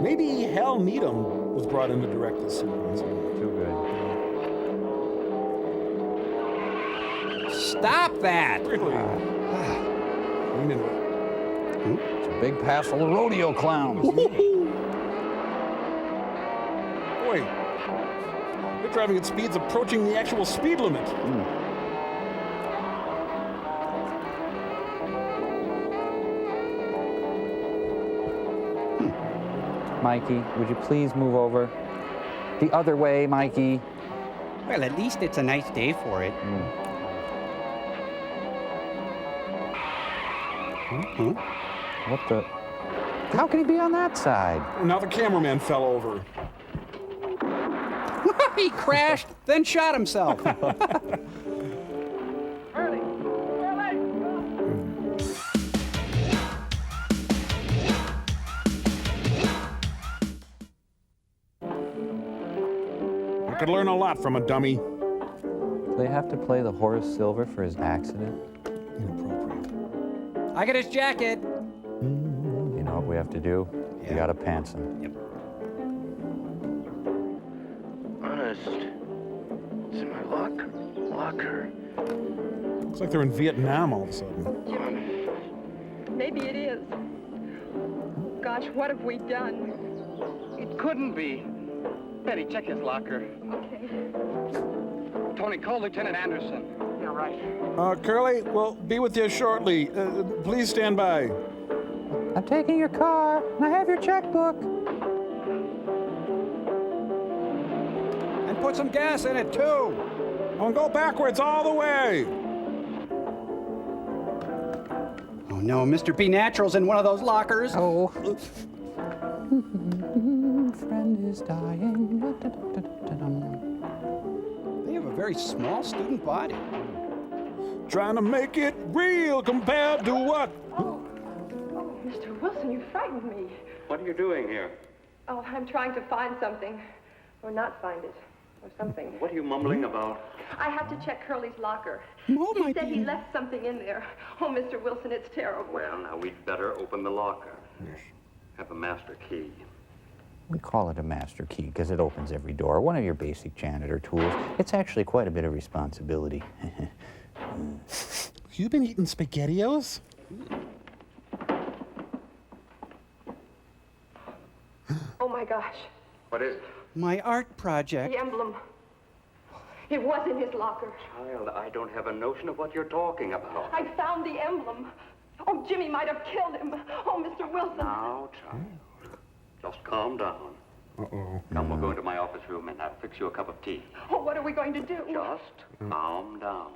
Maybe Hal Needham was brought in to direct this sequence. Too good. Stop that! Really? It's a big pass full of rodeo clowns. Boy, they're driving at speeds approaching the actual speed limit. Mikey, would you please move over? The other way, Mikey. Well, at least it's a nice day for it. What the? How can he be on that side? Now the cameraman fell over. He crashed, then shot himself. I could learn a lot from a dummy. Do they have to play the Horace Silver for his accident? Inappropriate. I got his jacket. You know what we have to do? Yeah. We gotta pants him. Yep. Honest. It's in my locker. Looks like they're in Vietnam all of a sudden. Jimmy, maybe it is. Gosh, what have we done? It couldn't be. Betty, check his locker. Okay. Tony, call Lieutenant Anderson. Yeah, right. Curly, we'll be with you shortly. Please stand by. I'm taking your car, and I have your checkbook. And put some gas in it, too. I'll go backwards all the way. Oh, no, Mr. B. Natural's in one of those lockers. Oh. Friend is dying. They have a very small student body. Trying to make it real compared to what? Oh, Mr. Wilson, you frightened me. What are you doing here? Oh, I'm trying to find something. Or not find it. Or something. What are you mumbling about? I have to check Curly's locker. Oh, he said he left something in there. Oh, Mr. Wilson, it's terrible. Well, now we'd better open the locker. Have a master key. We call it a master key because it opens every door. One of your basic janitor tools. It's actually quite a bit of responsibility. You been eating SpaghettiOs? Oh, my gosh. What is it? My art project. The emblem. It was in his locker. Child, I don't have a notion of what you're talking about. I found the emblem. Oh, Jimmy might have killed him. Oh, Mr. Wilson. Now, child, just calm down. Uh-oh. Come, we'll go into my office room and I'll fix you a cup of tea. Oh, what are we going to do? Just calm down.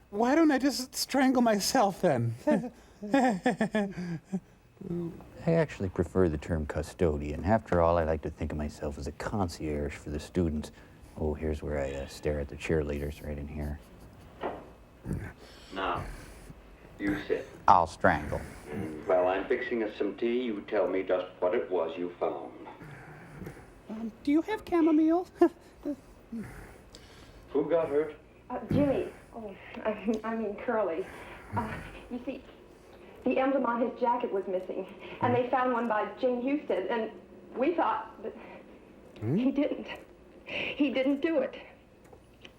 Why don't I just strangle myself then? I actually prefer the term custodian. After all, I like to think of myself as a concierge for the students. Oh, here's where I stare at the cheerleaders, right in here. Now, you sit. I'll strangle. While I'm fixing us some tea, you tell me just what it was you found. Do you have chamomile? Who got hurt? Jimmy. Oh, I mean Curly. You see, the emblem on his jacket was missing, and they found one by Jane Husted, and we thought that he didn't. He didn't do it.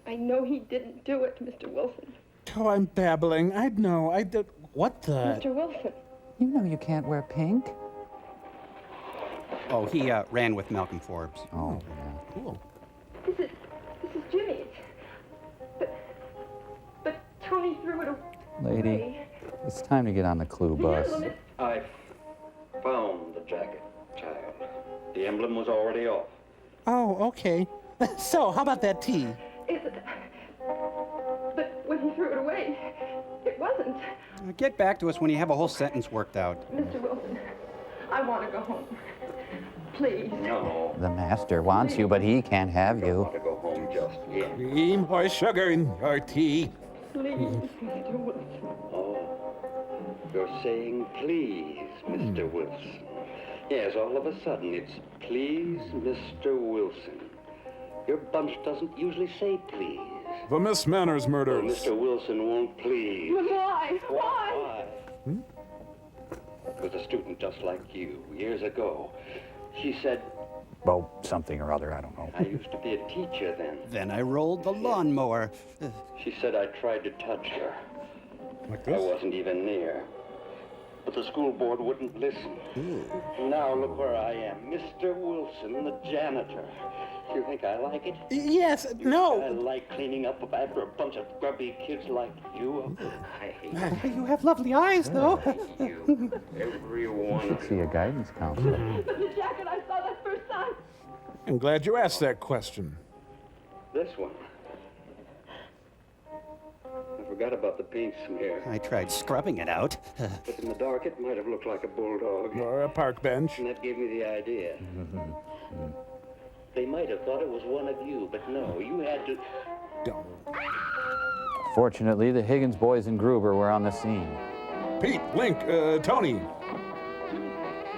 I know he didn't do it, Mr. Wilson. Oh, I'm babbling. I know. I did. What the? Mr. Wilson. You know you can't wear pink. Oh, he ran with Malcolm Forbes. Oh, yeah. Cool. This is Jimmy's. But Tony threw it away. Lady, it's time to get on the clue bus. I found the jacket, child. The emblem was already off. Oh, okay. So, how about that tea? But when he threw it away, it wasn't. Get back to us when you have a whole sentence worked out. Mr. Wilson, I want to go home. Please. No. The master wants you, but he can't have I you. want to go home just yet. Cream or sugar in your tea? Please, Mr. Wilson. Oh, you're saying please, Mr. Wilson. Yes, all of a sudden it's please, Mr. Wilson. Your bunch doesn't usually say please. The Miss Manners Well, murders. Mr. Wilson won't please. But why? Why? It was a student just like you, years ago. She said, Well, something or other, I don't know. I used to be a teacher then. Then I rolled the lawnmower. She said I tried to touch her. Like I this? wasn't even near. But the school board wouldn't listen. Now look where I am, Mr. Wilson, the janitor. You think I like it? Yes, I no. like cleaning up after a bunch of grubby kids like you. I hate You have lovely eyes, though. you. Every one You of should see a guidance counselor. But the jacket I saw that first time. I'm glad you asked that question. This one. I forgot about the paint smear. I tried scrubbing it out. But in the dark, it might have looked like a bulldog. Or a park bench. And that gave me the idea. They might have thought it was one of you, but no, you had to... Fortunately, the Higgins boys and Gruber were on the scene. Pete, Link, Tony.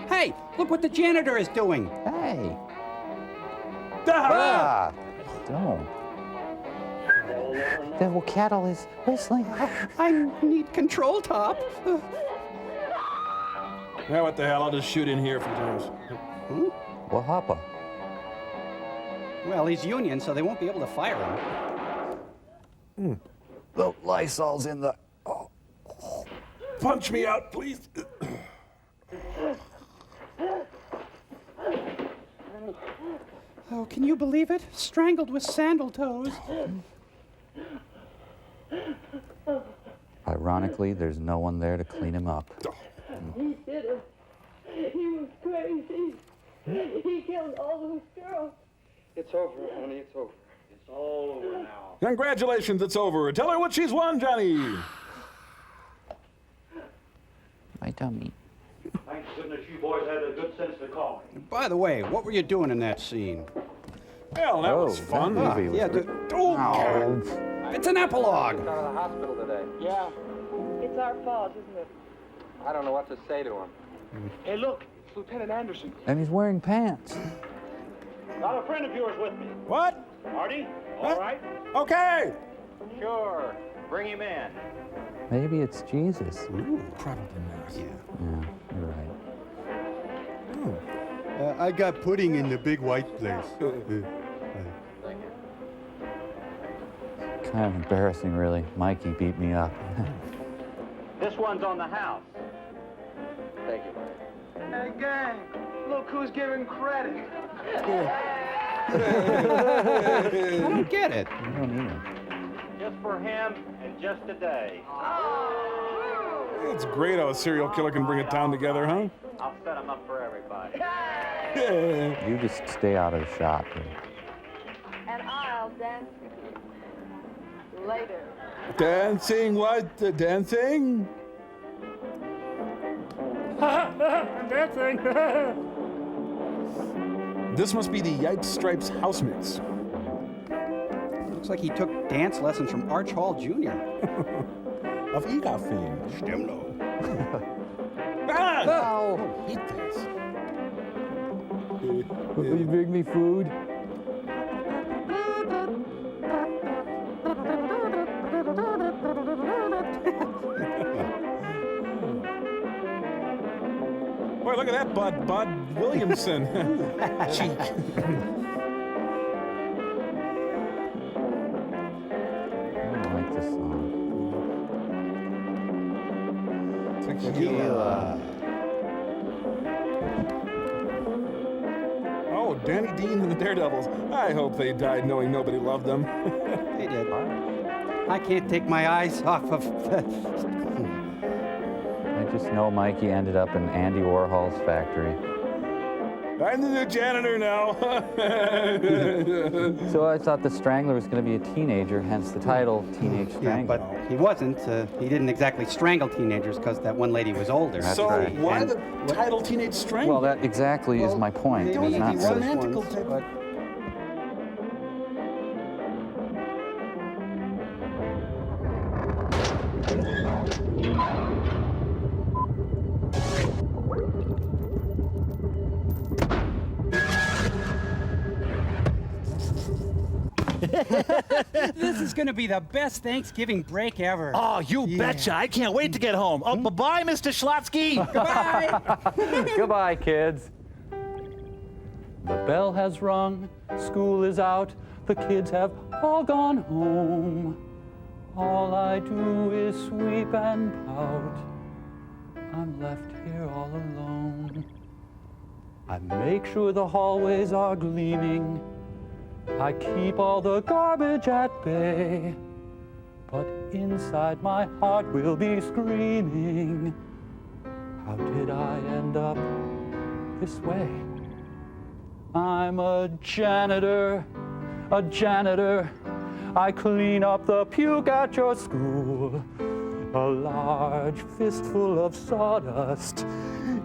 Hey, look what the janitor is doing. Hey! Ah! Don't. The cattle is whistling. I need control top. Now what the hell? I'll just shoot in here a few times. Well, hoppa. Well, he's union, so they won't be able to fire him. The Lysol's in the... Punch me out, please. Oh, can you believe it? Strangled with sandal toes. Ironically, there's no one there to clean him up. He did it. He was crazy. He killed all those girls. It's over, honey, it's over. It's all over now. Congratulations, it's over. Tell her what she's won, Johnny. My dummy. Thank goodness you boys had the good sense to call me. By the way, what were you doing in that scene? Well, that was fun. Ah, yeah, it's an epilogue. Out of the hospital today. Yeah. It's our fault, isn't it? I don't know what to say to him. Hey, look, it's Lieutenant Anderson. And he's wearing pants. Got a friend of yours with me. What? Marty, all right? Okay. Sure. Bring him in. Maybe it's Jesus. Ooh, probably not. Yeah, you're right. I got pudding in the big white place. Kind of embarrassing, really. Mikey beat me up. This one's on the house. Thank you. Hey, gang, look who's giving credit. I don't get it. I don't either. Just for him and just today. It's great how a serial killer can bring a town together, huh? I'll set him up for everybody. You just stay out of the shot. Dude. And I'll dance later. Dancing? What? Dancing? Dancing. This must be the Yipes Stripes house mix. Looks like he took dance lessons from Arch Hall Jr. Of EGOT fame. Stemlo. Oh, hate this. Will you bring me food? Boy, look at that Bud Williamson. Cheek. I don't like this song. Tequila. Oh, Danny Dean and the Daredevils. I hope they died knowing nobody loved them. They did. I can't take my eyes off of. I just know Mikey ended up in Andy Warhol's factory. I'm the new janitor now. So I thought the Strangler was going to be a teenager, hence the title, Teenage Strangler. Yeah, but he wasn't. He didn't exactly strangle teenagers because that one lady was older. That's so right. why the title Teenage Strangler? Well, that exactly is my point. Maybe It's not he really- was romantical once, type. but this is going to be the best Thanksgiving break ever. Oh, you betcha. I can't wait to get home. Oh, bye-bye, Mr. Schlotsky. Goodbye. Goodbye, kids. The bell has rung, school is out, the kids have all gone home. All I do is sweep and pout. I'm left here all alone. I make sure the hallways are gleaming. I keep all the garbage at bay. But inside my heart will be screaming. How did I end up this way? I'm a janitor, a janitor. I clean up the puke at your school. A large fistful of sawdust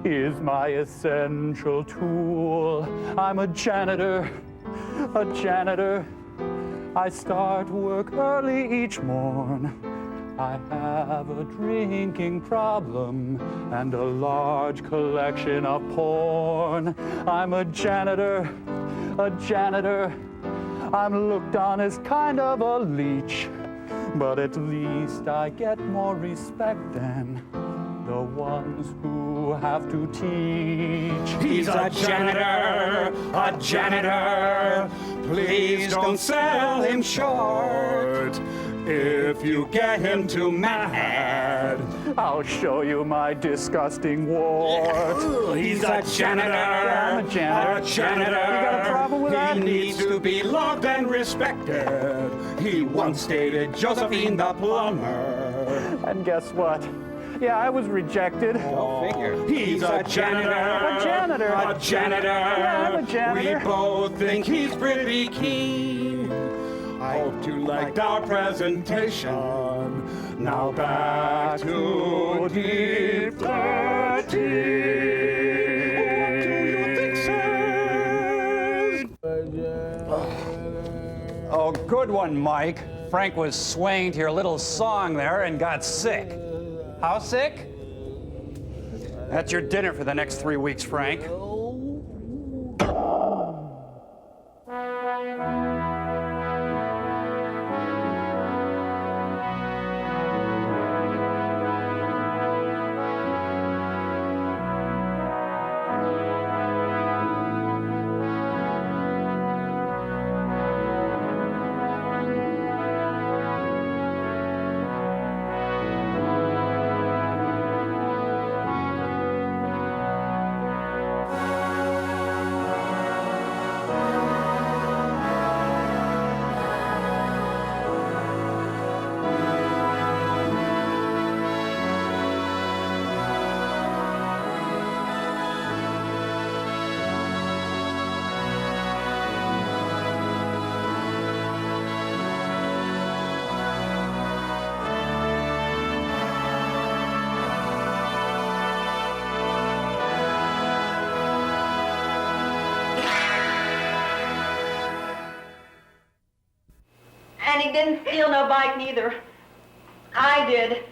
is my essential tool. I'm a janitor, a janitor. I start work early each morn. I have a drinking problem and a large collection of porn. I'm a janitor, a janitor. I'm looked on as kind of a leech, but at least I get more respect than the ones who have to teach. He's a janitor, a janitor. Please don't sell him short. If you get him too mad, I'll show you my disgusting wart. he's a janitor. I'm a janitor. A janitor. You got a problem with that? He needs to be loved and respected. He once dated Josephine the plumber. And guess what? Yeah, I was rejected. Go figure. He's a janitor. A janitor. A janitor. Yeah, I'm a janitor. We both think he's pretty keen. I hope you liked our presentation. Now back to Deep 13. Oh, good one, Mike. Frank was swaying to your little song there and got sick. How sick? That's your dinner for the next 3 weeks, Frank. And he didn't steal no bike neither. I did.